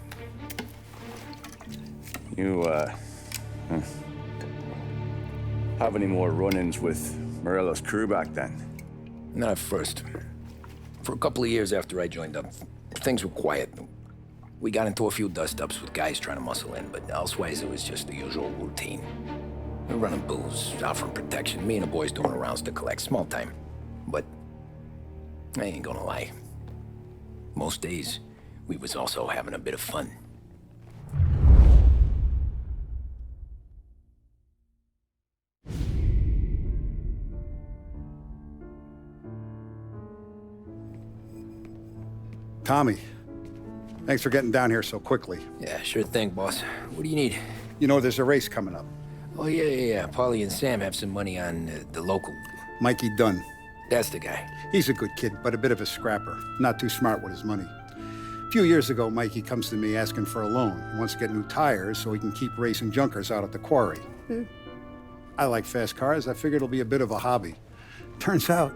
You, have any more run-ins with Morello's crew back then? Not at first. For a couple of years after I joined up, things were quiet. We got into a few dust-ups with guys trying to muscle in, but elsewise it was just the usual routine. We were running booze, offering protection, me and the boys doing rounds to collect, small time. But I ain't gonna lie. Most days, we was also having a bit of fun. Tommy, thanks for getting down here so quickly. Yeah, sure thing, boss. What do you need? You know, there's a race coming up. Oh, yeah. Paulie and Sam have some money on the local. Mikey Dunn. That's the guy. He's a good kid, but a bit of a scrapper. Not too smart with his money. A few years ago, Mikey comes to me asking for a loan. He wants to get new tires so he can keep racing junkers out at the quarry. I like fast cars. I figured it'll be a bit of a hobby. Turns out,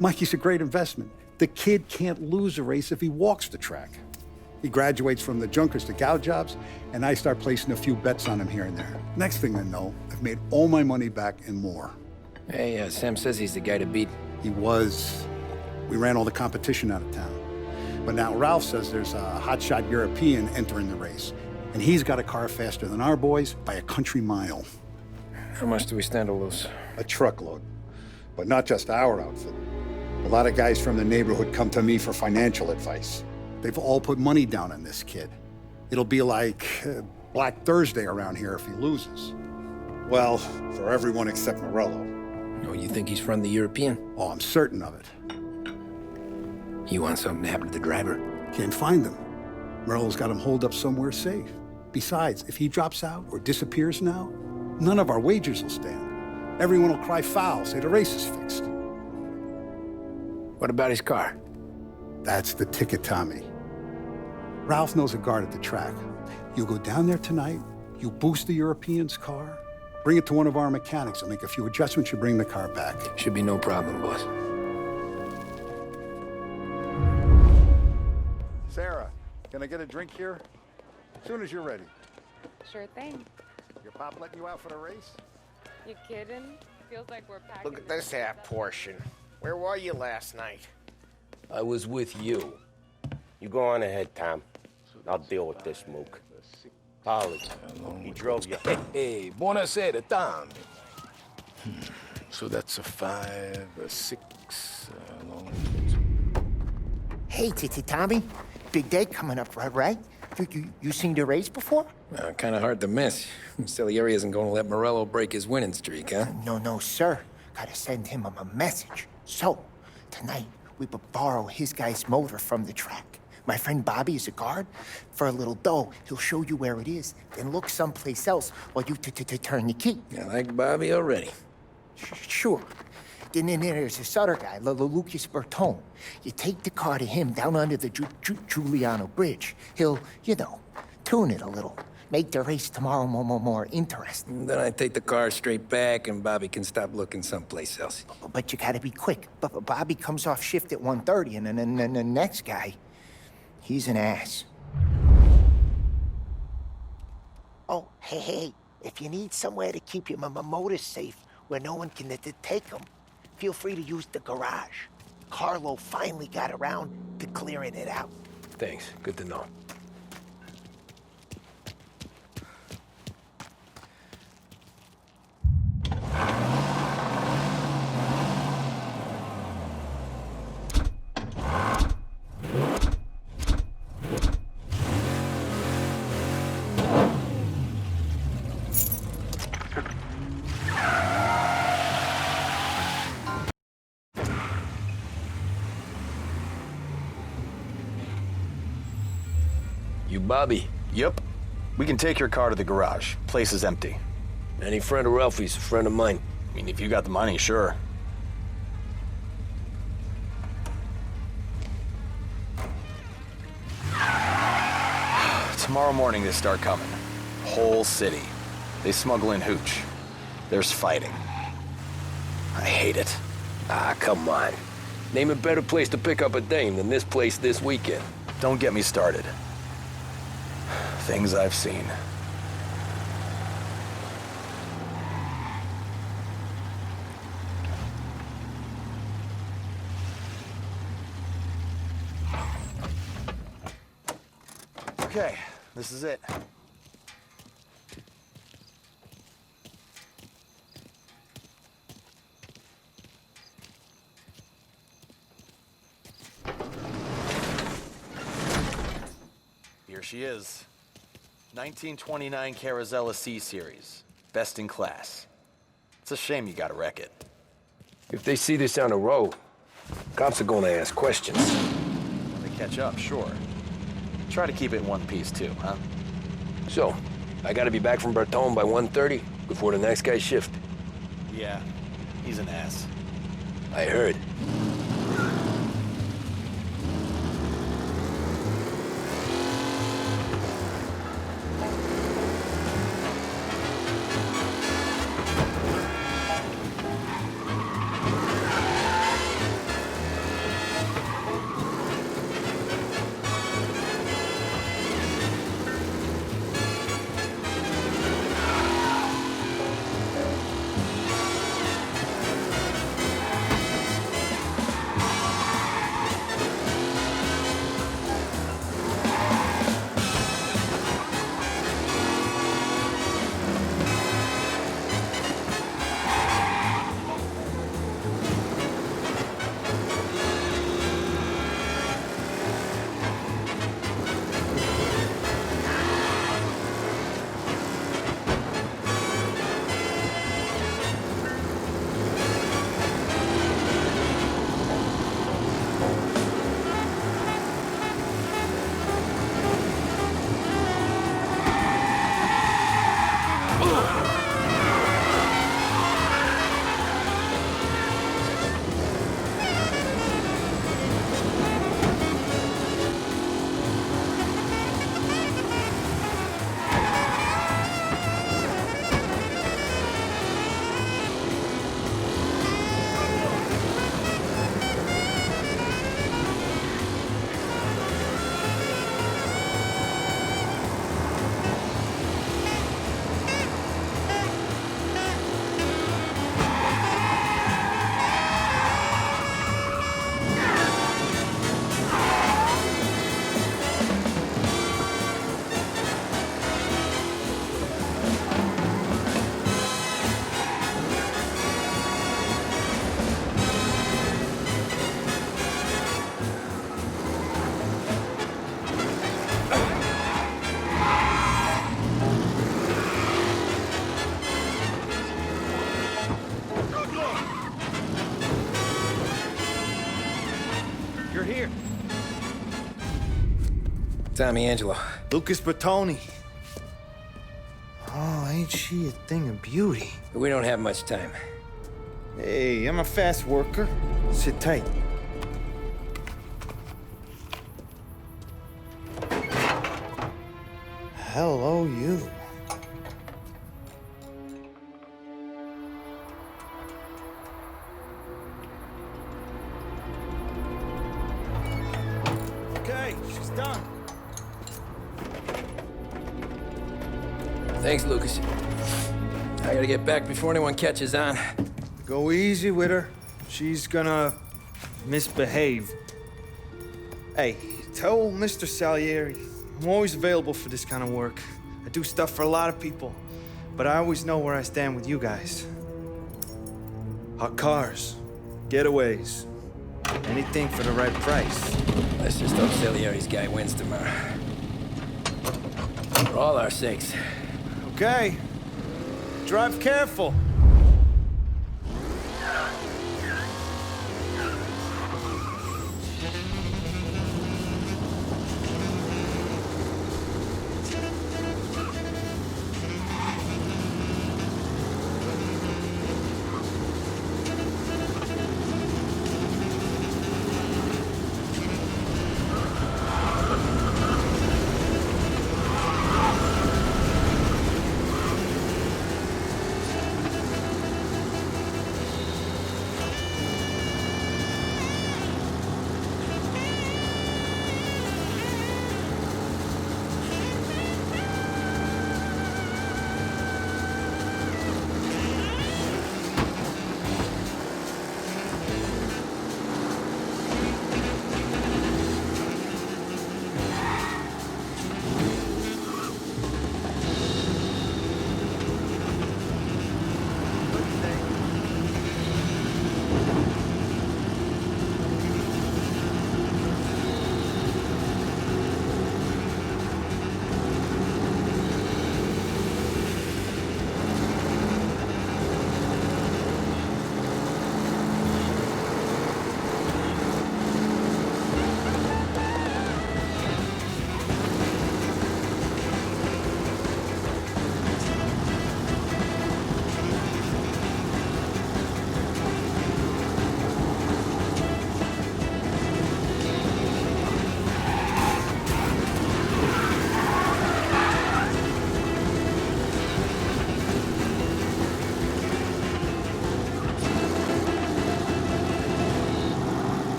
Mikey's a great investment. The kid can't lose a race if he walks the track. He graduates from the junkers to gal jobs, and I start placing a few bets on him here and there. Next thing I know, I've made all my money back and more. Hey, Sam says he's the guy to beat. He was. We ran all the competition out of town. But now Ralph says there's a hotshot European entering the race, and he's got a car faster than our boys by a country mile. How much do we stand to lose? A truckload. But not just our outfit. A lot of guys from the neighborhood come to me for financial advice. They've all put money down on this kid. It'll be like Black Thursday around here if he loses. Well, for everyone except Morello. Oh, you think he's from the European? Oh, I'm certain of it. You want something to happen to the driver? Can't find him. Morello's got him holed up somewhere safe. Besides, if he drops out or disappears now, none of our wagers will stand. Everyone will cry foul, say the race is fixed. What about his car? That's the ticket, Tommy. Ralph knows a guard at the track. You go down there tonight, you boost the European's car, bring it to one of our mechanics, and make a few adjustments, you bring the car back. Should be no problem, boss. Sarah, can I get a drink here? As soon as you're ready. Sure thing. Your pop letting you out for the race? You kidding? Feels like we're packing. Look at this half portion. Where were you last night? I was with you. You go on ahead, Tom. I'll deal with this mook. Polly, he drove you. Hey, buonasera, Tom. So that's a 5, a 6, long... Hey, Tommy. Big day coming up, right? You seen the race before? Kind of hard to miss. Salieri isn't going to let Morello break his winning streak, huh? No, sir. Gotta send him a message. So, tonight, we will borrow his guy's motor from the track. My friend Bobby is a guard. For a little dough, he'll show you where it is, then look someplace else while you turn the key. I like Bobby already. Sure. Then there's this other guy, Lucas Bertone. You take the car to him down under the Giuliano Bridge. He'll, tune it a little. Make the race tomorrow more interesting. Then I take the car straight back and Bobby can stop looking someplace else. But you gotta be quick. But Bobby comes off shift at 1:30 and then the next guy, he's an ass. Hey, if you need somewhere to keep your motor safe where no one can take them, feel free to use the garage. Carlo finally got around to clearing it out. Thanks. Good to know. You Bobby? Yep. We can take your car to the garage. Place is empty. Any friend of Ralphie's, a friend of mine. I mean, if you got the money, sure. Tomorrow morning they start coming. Whole city. They smuggle in hooch. There's fighting. I hate it. Ah, come on. Name a better place to pick up a dame than this place this weekend. Don't get me started. Things I've seen. Okay, this is it. Here she is. 1929 Carazella C-Series. Best in class. It's a shame you gotta wreck it. If they see this on the road, cops are gonna ask questions. When they catch up, sure. Try to keep it in one piece too, huh? So, I gotta be back from Bertone by 1:30 before the next guy's shift. Yeah, he's an ass. I heard. Tommy Angelo. Lucas Bertoni. Oh, ain't she a thing of beauty? We don't have much time. Hey, I'm a fast worker. Sit tight. Hello, you. Okay, she's done. Thanks, Lucas. I gotta get back before anyone catches on. Go easy with her. She's gonna misbehave. Hey, tell Mr. Salieri I'm always available for this kind of work. I do stuff for a lot of people, but I always know where I stand with you guys. Hot cars, getaways, anything for the right price. Let's just hope Salieri's guy wins tomorrow. For all our sakes. Okay. Drive careful.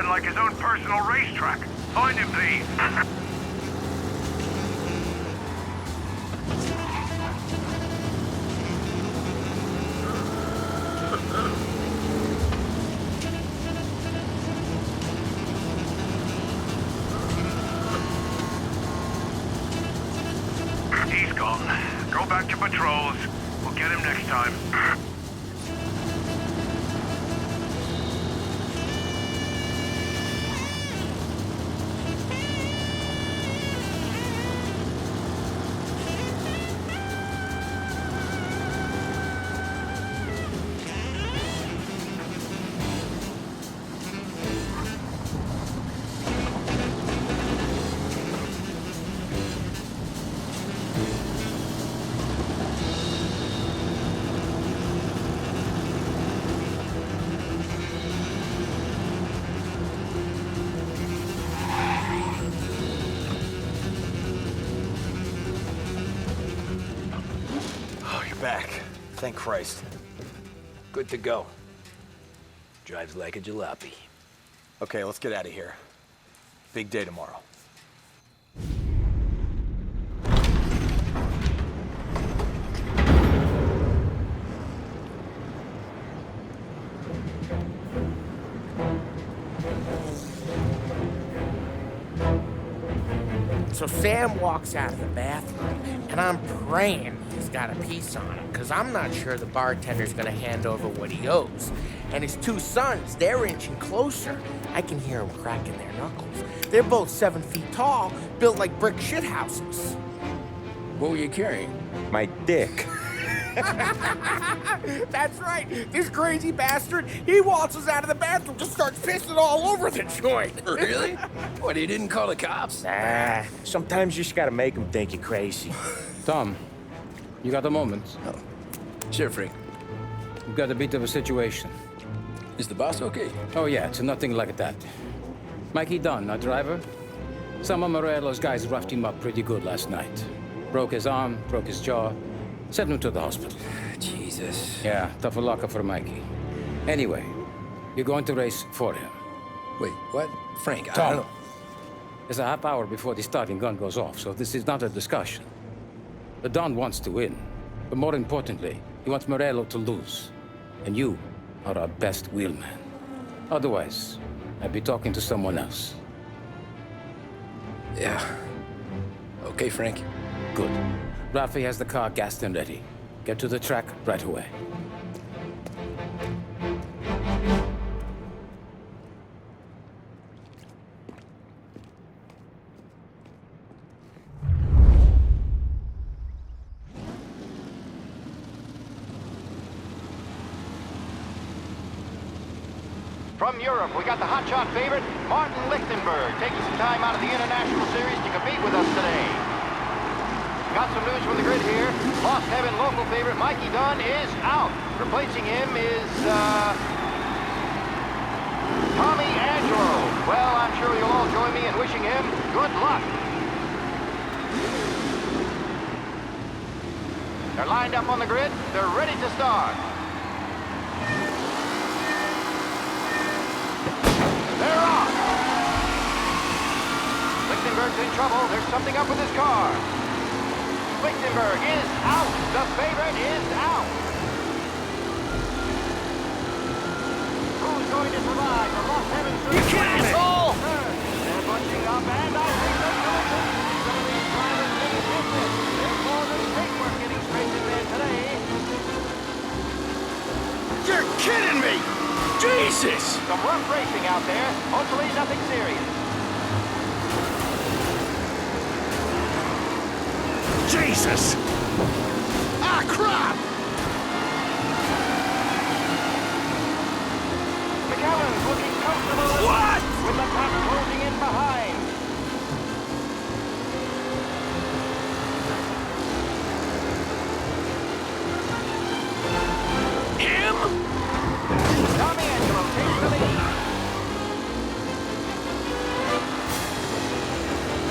Like his own personal racetrack. Find him, please. He's gone. Go back to patrols. We'll get him next time. Back. Thank Christ. Good to go. Drives like a jalopy. Okay, let's get out of here. Big day tomorrow. So Sam walks out of the bathroom, and I'm praying he's got a piece on him, because I'm not sure the bartender's gonna hand over what he owes. And his two sons, they're inching closer. I can hear them cracking their knuckles. They're both 7 feet tall, built like brick shithouses. What were you carrying? My dick. That's right. This crazy bastard, he waltzes out of the bathroom, just starts pissing all over the joint. Really? What, he didn't call the cops? Nah, sometimes you just gotta make them think you're crazy. Tom, you got a moment? Oh. Sure, Frank. We've got a bit of a situation. Is the boss okay? Oh, yeah, it's nothing like that. Mikey Dunn, our driver. Some of Morello's guys roughed him up pretty good last night. Broke his arm, broke his jaw. Sent him to the hospital. Jesus. Yeah, tough luck for Mikey. Anyway, you're going to race for him. Wait, what? Frank, I Tom, don't know. There's a half hour before the starting gun goes off, so this is not a discussion. The Don wants to win, but more importantly, he wants Morello to lose. And you are our best wheelman. Otherwise, I'd be talking to someone else. Yeah. Okay, Frank. Good. Rafi has the car gassed and ready. Get to the track right away. From Europe, we got the hotshot favorite, Martin Lichtenberg, taking some time out of the International Series to compete with us today. Got some news from the grid here. Lost Heaven local favorite Mikey Dunn is out. Replacing him is, Tommy Angelo. Well, I'm sure you'll all join me in wishing him good luck. They're lined up on the grid. They're ready to start. They're off! Lichtenberg's in trouble. There's something up with his car. Lichtenberg is out. The favorite is out. Who's going to survive the Lost Heaven Series? You can't! They're bunching up, and I think they're going to. Some of these drivers need business. They're more than safe getting straight in there today. You're kidding me! Jesus! Some rough racing out there. Hopefully nothing serious. Jesus! Ah, crap! McAllen's looking comfortable. What? With the pack closing in behind. Him? Tommy Angelo takes the lead.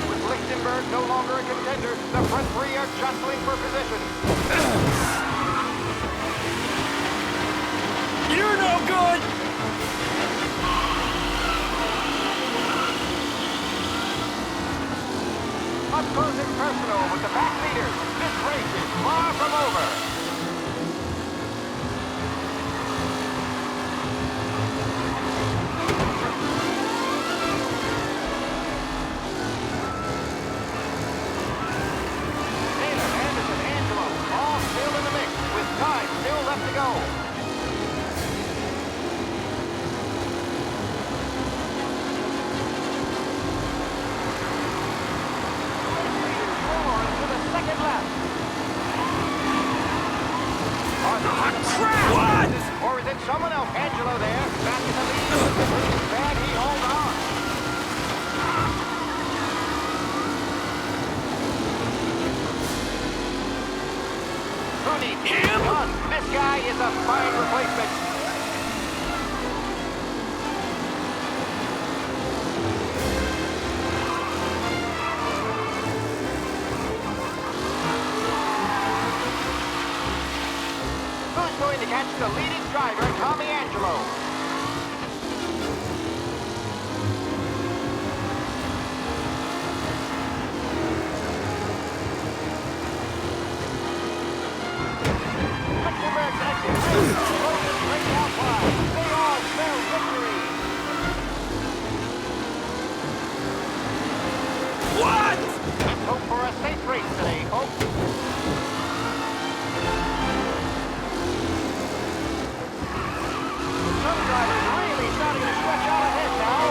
With Lichtenberg no longer a contender, the front three are jostling for position. You're no good! Up close and personal with the back leaders. This race is far from over. Left to go. Into the second lap. Crap! What? Or is it someone else? Angelo there, back in the lead. Bad, he holds on. Him? This guy is a fine replacement. Who's going to catch the leading driver, Tommy Angelo? What? Let's hope for a safe race today, folks. Some drivers really starting to stretch out ahead now.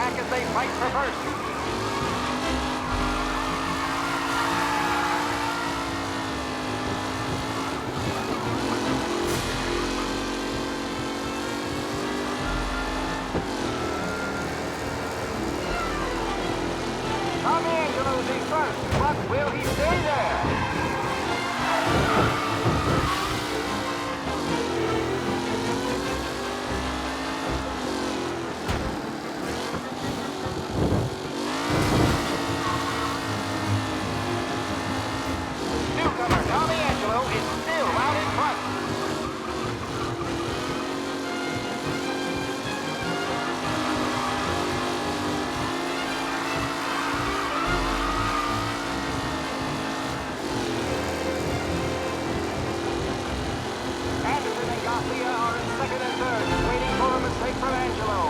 back as they fight for first. Tommy Angelo's in front, but will he stay there? Newcomer Tommy Angelo is still out in front. Anderson and Mafia are in second and third, waiting for a mistake from Angelo.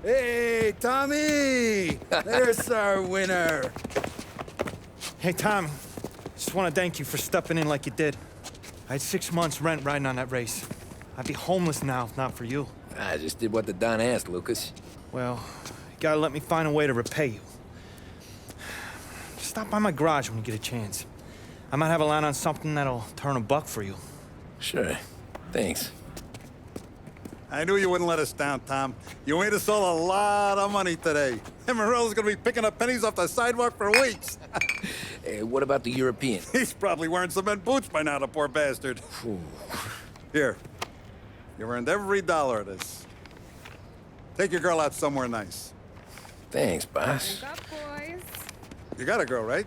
Hey, Tommy! There's our winner. Hey, Tommy. Just want to thank you for stepping in like you did. I had 6 months rent riding on that race. I'd be homeless now if not for you. I just did what the Don asked, Lucas. Well, you gotta let me find a way to repay you. Stop by my garage when you get a chance. I might have a line on something that'll turn $1 for you. Sure. Thanks. I knew you wouldn't let us down, Tom. You made us all a lot of money today. And Morello's gonna be picking up pennies off the sidewalk for weeks. Hey, what about the European? He's probably wearing cement boots by now, the poor bastard. Here. You've earned every dollar of this. Take your girl out somewhere nice. Thanance, boss. Wake up, boys. You got a girl, right?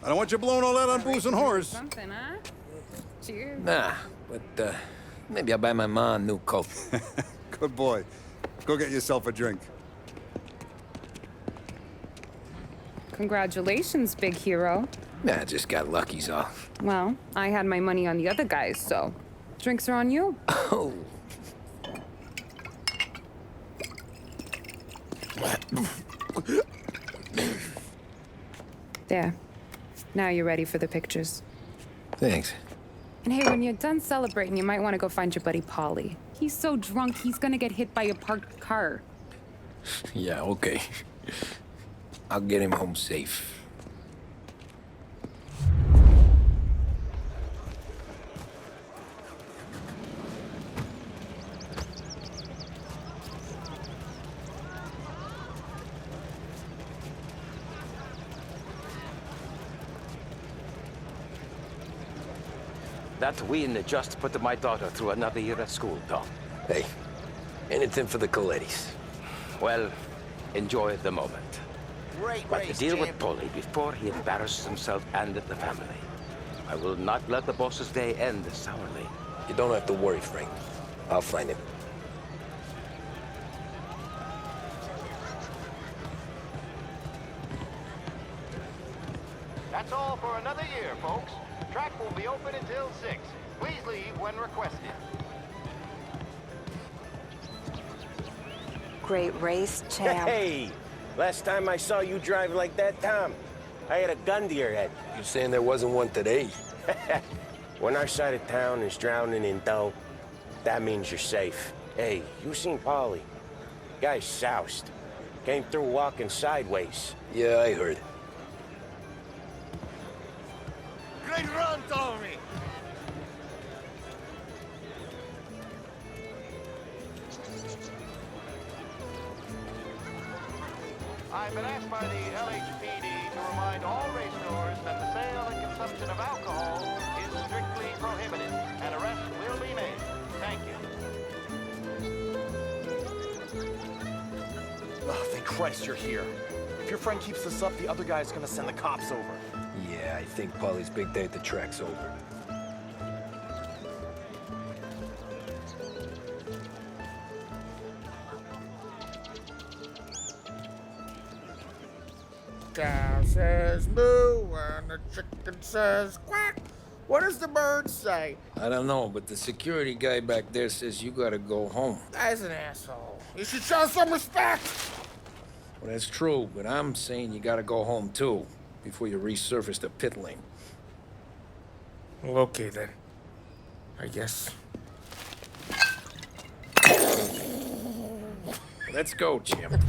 I don't want you blowing all that on booze and whores. Something, huh? Cheers. Nah, but, maybe I'll buy my mom a new coat. Good boy. Go get yourself a drink. Congratulations, big hero. Nah, just got lucky's all. Well, I had my money on the other guys, so drinks are on you. Oh. There. Now you're ready for the pictures. Thanks. And hey, when you're done celebrating, you might want to go find your buddy Paulie. He's so drunk, he's gonna get hit by a parked car. Yeah, okay. I'll get him home safe. That win just put my daughter through another year at school, Tom. Hey, anything for the Colettis. Well, enjoy the moment. Great But to race, deal with champ. Paulie before he embarrasses himself and the family. I will not let the boss's day end sourly. You don't have to worry, Frank. I'll find him. That's all for another year, folks. Track will be open until 6. Please leave when requested. Great race, champ. Hey! Last time I saw you drive like that, Tom, I had a gun to your head. You saying there wasn't one today? When our side of town is drowning in dough, that means you're safe. Hey, you seen Paulie? Guy's soused. Came through walking sideways. Yeah, I heard. Great run, Tommy! I've been asked by the LHPD to remind all racegoers that the sale and consumption of alcohol is strictly prohibited. An arrest will be made. Thank you. Oh, thank Christ you're here. If your friend keeps this up, the other guy's gonna send the cops over. Yeah, I think Paulie's big day at the track's over. cow says moo and the chicken says quack. What does the bird say? I don't know, but the security guy back there says you gotta go home. Guy's an asshole. You should show some respect. Well, that's true, but I'm saying you gotta go home too, before you resurface the pit lane. Well, okay then. I guess. Let's go, Jim.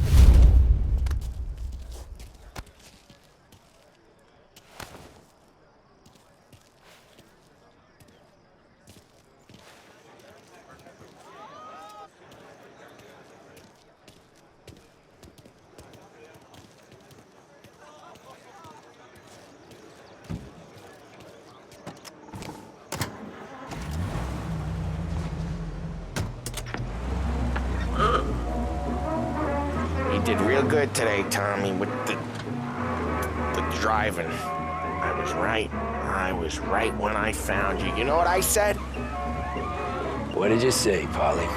You did real good today, Tommy, with the driving. I was right. I was right when I found you. You know what I said? What did you say, Polly?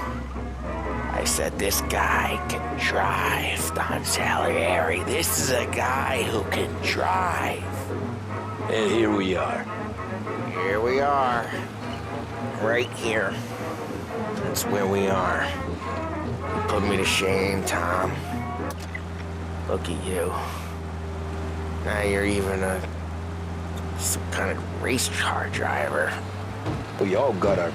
I said, this guy can drive, Don Salieri. This is a guy who can drive. And here we are. Here we are. Right here. That's where we are. You put me to shame, Tom. Look at you. Now you're even some kind of race car driver. We all got our...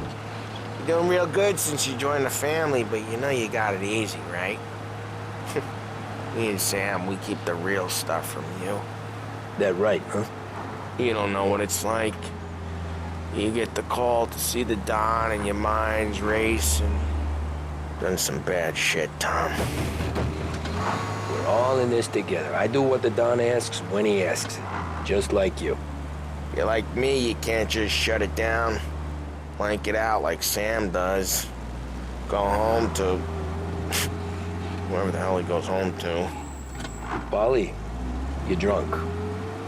You're doing real good since you joined the family, but you know you got it easy, right? Me and Sam, we keep the real stuff from you. That right, huh? You don't know what it's like. You get the call to see the Don and your mind's racing. Done some bad shit, Tom. We're all in this together. I do what the Don asks when he asks it. Just like you. You're like me, you can't just shut it down. Blank it out like Sam does. Go home to... wherever the hell he goes home to. Polly, you're drunk.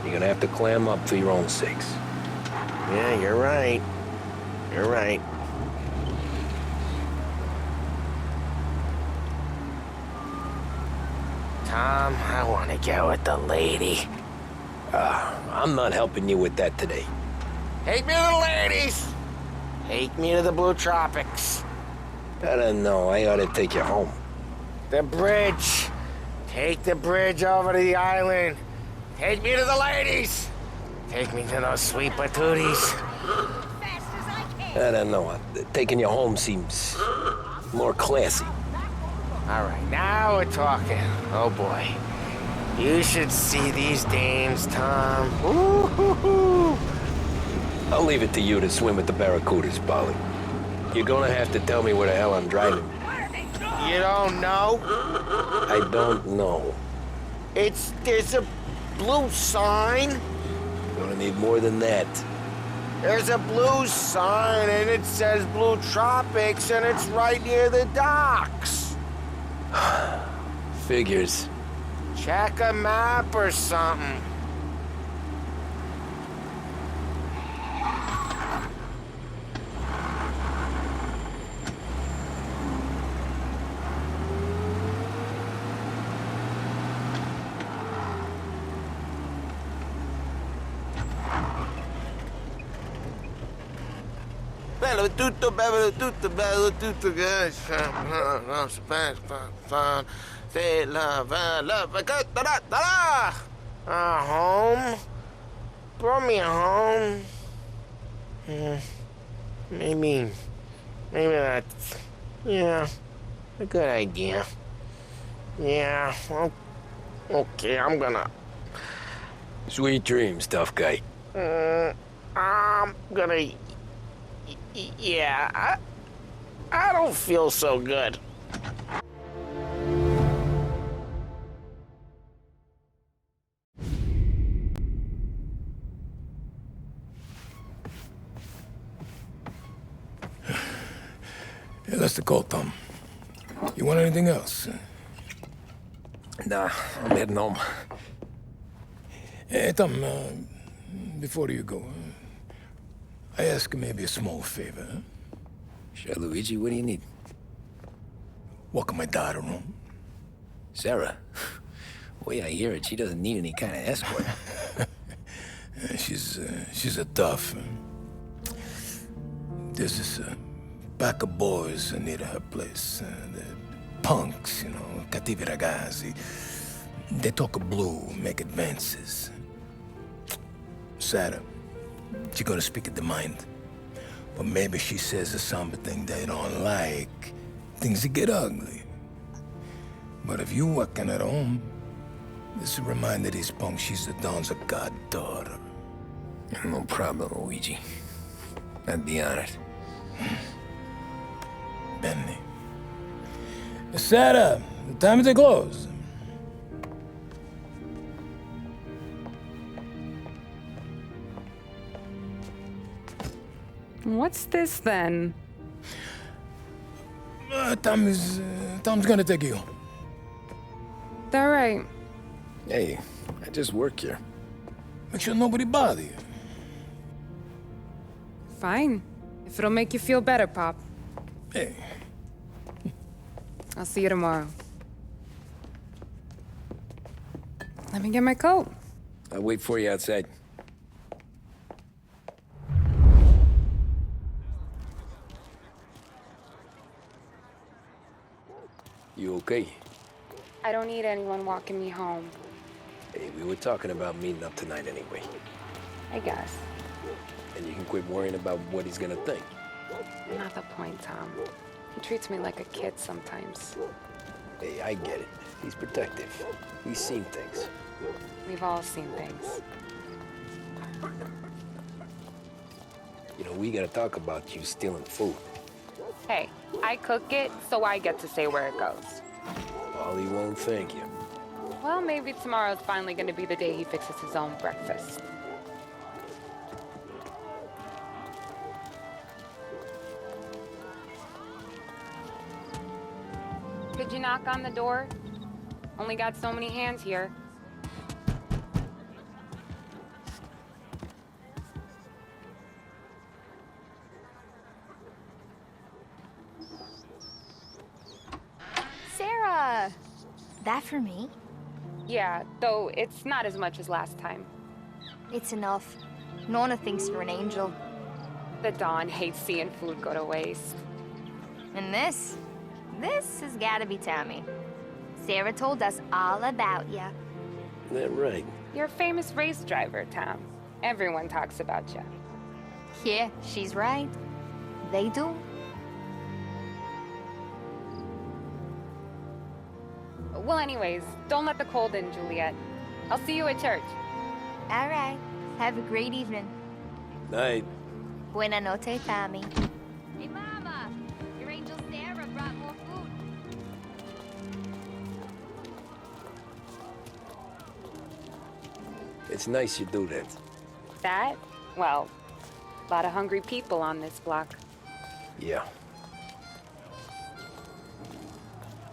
You're gonna have to clam up for your own sakes. Yeah, you're right. You're right. Tom, I want to go with the lady. I'm not helping you with that today. Take me to the ladies! Take me to the Blue Tropics. I don't know. I ought to take you home. The bridge. Take the bridge over to the island. Take me to the ladies. Take me to those sweet patooties. I don't know. Taking you home seems more classy. All right, now we're talking. Oh, boy. You should see these dames, Tom. Ooh-hoo-hoo. I'll leave it to you to swim with the barracudas, Polly. You're gonna have to tell me where the hell I'm driving. You don't know? I don't know. There's a blue sign. Gonna need more than that. There's a blue sign, and it says Blue Tropics, and it's right near the docks. Figures. Check a map or something. Bello tutto, bello tutto, bello tutto, guys. Say love, home. Brought me home. Maybe that's, yeah, a good idea. Yeah, well, okay, I'm gonna. Sweet dreams, tough guy. I'm gonna. Yeah, I don't feel so good. Yeah, that's the call, Tom. You want anything else? Nah, I'm heading home. Hey, Tom, before you go, I ask maybe a small favor. Huh? Sure, Luigi, what do you need? Walk my daughter home. Sarah? The way I hear it, she doesn't need any kind of escort. She's a tough. There's this pack of boys near her place. The punks, you know, cattivi ragazzi. They talk blue, make advances. Sarah, she gonna speak at the mind. But maybe she says something they don't like. Things get ugly. But if you working at home, this will remind these punks she's the Don's a goddaughter. No problem, Luigi. I'd be honored. Benny. Sarah, the time to close. What's this then? Tom's gonna take you. All right. Hey, I just work here. Make sure nobody bother you. Fine. If it'll make you feel better, Pop. Hey. I'll see you tomorrow. Let me get my coat. I'll wait for you outside. You okay? I don't need anyone walking me home. Hey, we were talking about meeting up tonight anyway. I guess. And you can quit worrying about what he's gonna think. Not the point, Tom. He treats me like a kid sometimes. Hey, I get it. He's protective. He's seen things. We've all seen things. You know, we gotta talk about you stealing food. Hey, I cook it, so I get to say where it goes. Ollie won't thank you. Well, maybe tomorrow's finally gonna be the day he fixes his own breakfast. Could you knock on the door? Only got so many hands here. Sarah! That for me? Yeah, though it's not as much as last time. It's enough. Nona thinks you're an angel. The Dawn hates seeing food go to waste. And this has gotta be Tommy. Sarah told us all about ya. That right? You're a famous race driver, Tom. Everyone talks about you. Yeah, she's right. They do. Well, anyways, don't let the cold in, Juliet. I'll see you at church. All right. Have a great evening. Night. Buena noche, Tommy. Hey, Mama! Your angel Sarah brought more food. It's nice you do that. That? Well, a lot of hungry people on this block. Yeah.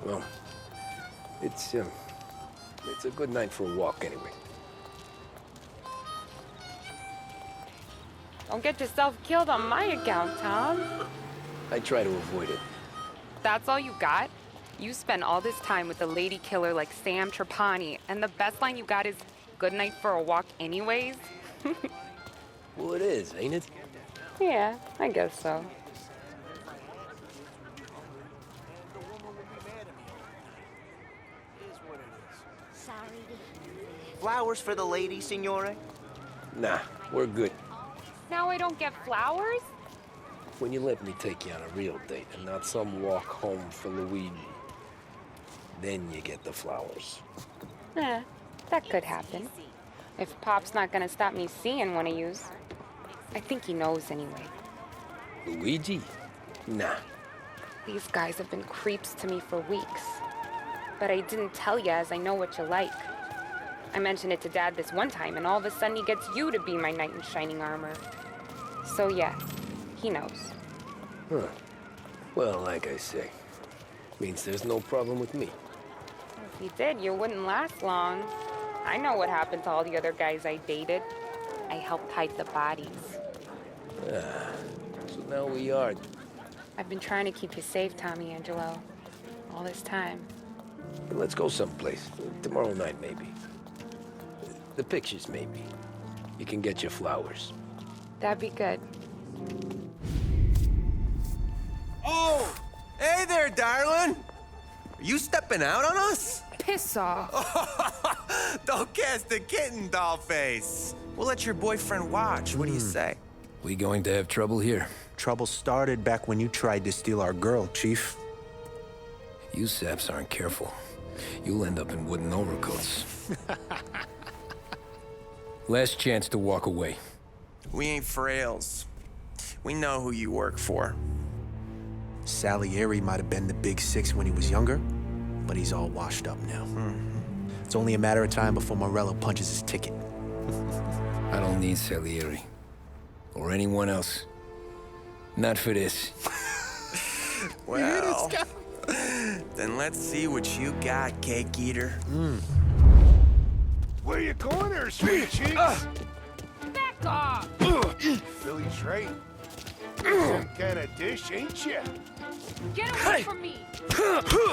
Well, it's a good night for a walk anyway. Don't get yourself killed on my account, Tom. I try to avoid it. That's all you got? You spend all this time with a lady killer like Sam Trapani, and the best line you got is, "Good night for a walk anyways"? Well, it is, ain't it? Yeah, I guess so. Flowers for the lady, signore? Nah, we're good. Now I don't get flowers? When you let me take you on a real date and not some walk home for Luigi, then you get the flowers. That could happen. If Pop's not gonna stop me seeing one of yous. I think he knows anyway. Luigi? Nah. These guys have been creeps to me for weeks. But I didn't tell you as I know what you like. I mentioned it to Dad this one time, and all of a sudden he gets you to be my knight in shining armor. So yeah, he knows. Huh. Well, like I say, means there's no problem with me. If he did, you wouldn't last long. I know what happened to all the other guys I dated. I helped hide the bodies. So now we are. I've been trying to keep you safe, Tommy Angelo. All this time. Let's go someplace. Tomorrow night, maybe. The pictures, maybe. You can get your flowers. That'd be good. Oh! Hey there, darling! Are you stepping out on us? Piss off. Don't cast the kitten, dollface. We'll let your boyfriend watch. What do you say? We going to have trouble here? Trouble started back when you tried to steal our girl, Chief. You saps aren't careful. You'll end up in wooden overcoats. Last chance to walk away. We ain't frails. We know who you work for. Salieri might have been the big six when he was younger, but he's all washed up now. It's only a matter of time before Morello punches his ticket. I don't need Salieri. Or anyone else. Not for this. Well, then let's see what you got, cake eater. Where you going there, sweet cheeks? Back off! Philly trait. Some kind of dish, ain't ya? Get away from me!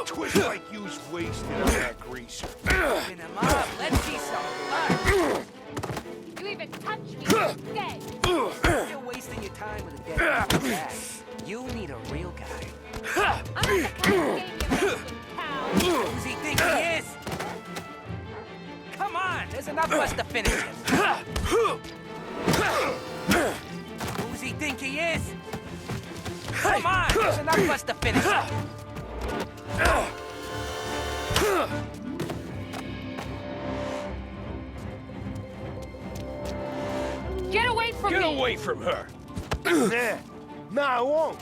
Twist like you's wasted on that greaser. Pin him up. Let's see some blood. You even touch me, you're dead! You're wasting your time with a dead man like that. You need a real guy. I'm not the kind of game you're making, pal! Who's he think he is? Come on, there's enough of us to finish him. Who's he think he is? Come on, there's enough of us to finish him. Get away from me! Get away from her! Nah, I won't.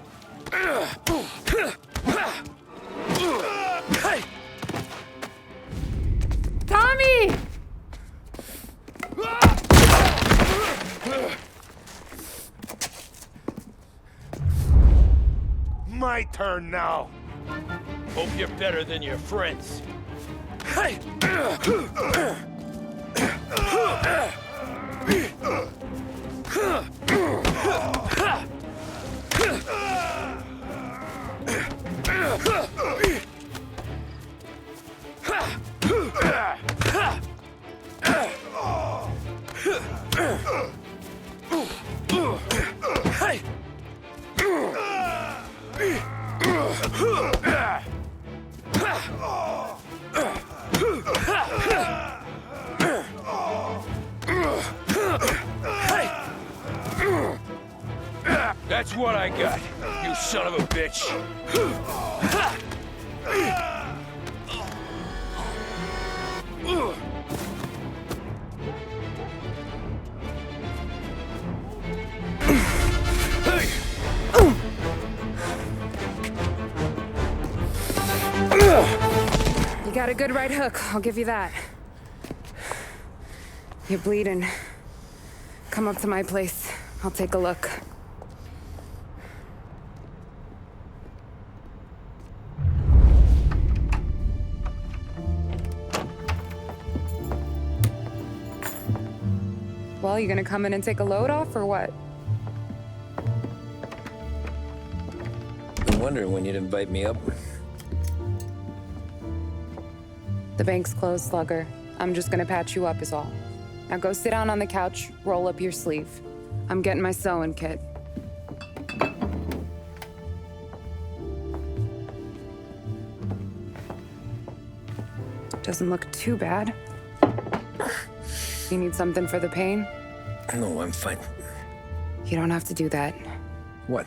Tommy! My turn now. Hope you're better than your friends. That's what I got, you son of a bitch. You got a good right hook, I'll give you that. You're bleeding. Come up to my place. I'll take a look. Well, you gonna come in and take a load off, or what? Been wondering when you'd invite me up. The bank's closed, Slugger. I'm just gonna patch you up is all. Now go sit down on the couch, roll up your sleeve. I'm getting my sewing kit. Doesn't look too bad. You need something for the pain? No, I'm fine. You don't have to do that. What?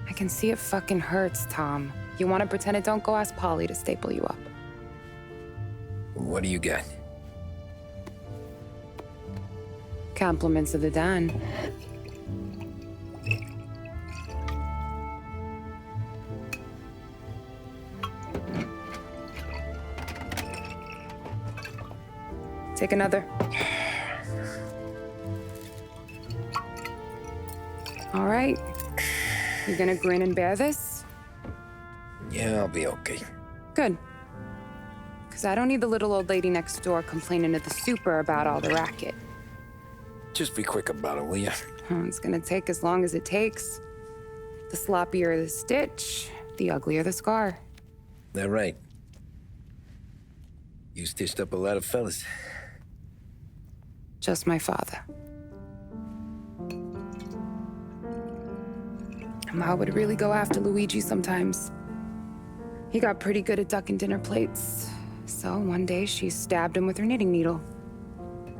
I can see it fucking hurts, Tom. You want to pretend it don't? Go ask Polly to staple you up. What do you got? Compliments of the Don. Take another. All right. You gonna grin and bear this? Yeah, I'll be okay. Good. Because I don't need the little old lady next door complaining to the super about all the racket. Just be quick about it, will ya? It's gonna take as long as it takes. The sloppier the stitch, the uglier the scar. That right? You stitched up a lot of fellas. Just my father. Ma would really go after Luigi sometimes. He got pretty good at ducking dinner plates. So one day she stabbed him with her knitting needle.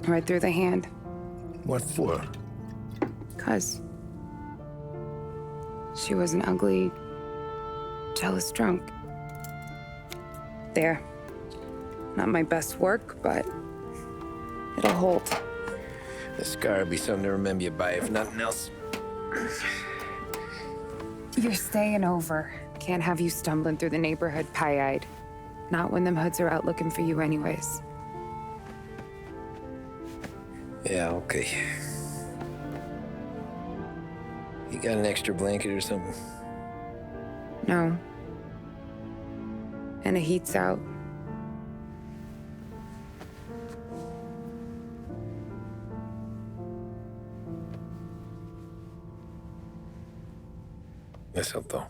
Right through the hand. What for? 'Cause she was an ugly, jealous drunk. There. Not my best work, but it'll hold. The scar will be something to remember you by, if nothing else. You're staying over. Can't have you stumbling through the neighborhood pie-eyed. Not when them hoods are out looking for you anyways. Yeah, okay. You got an extra blanket or something? No. And the heat's out. Eso todo.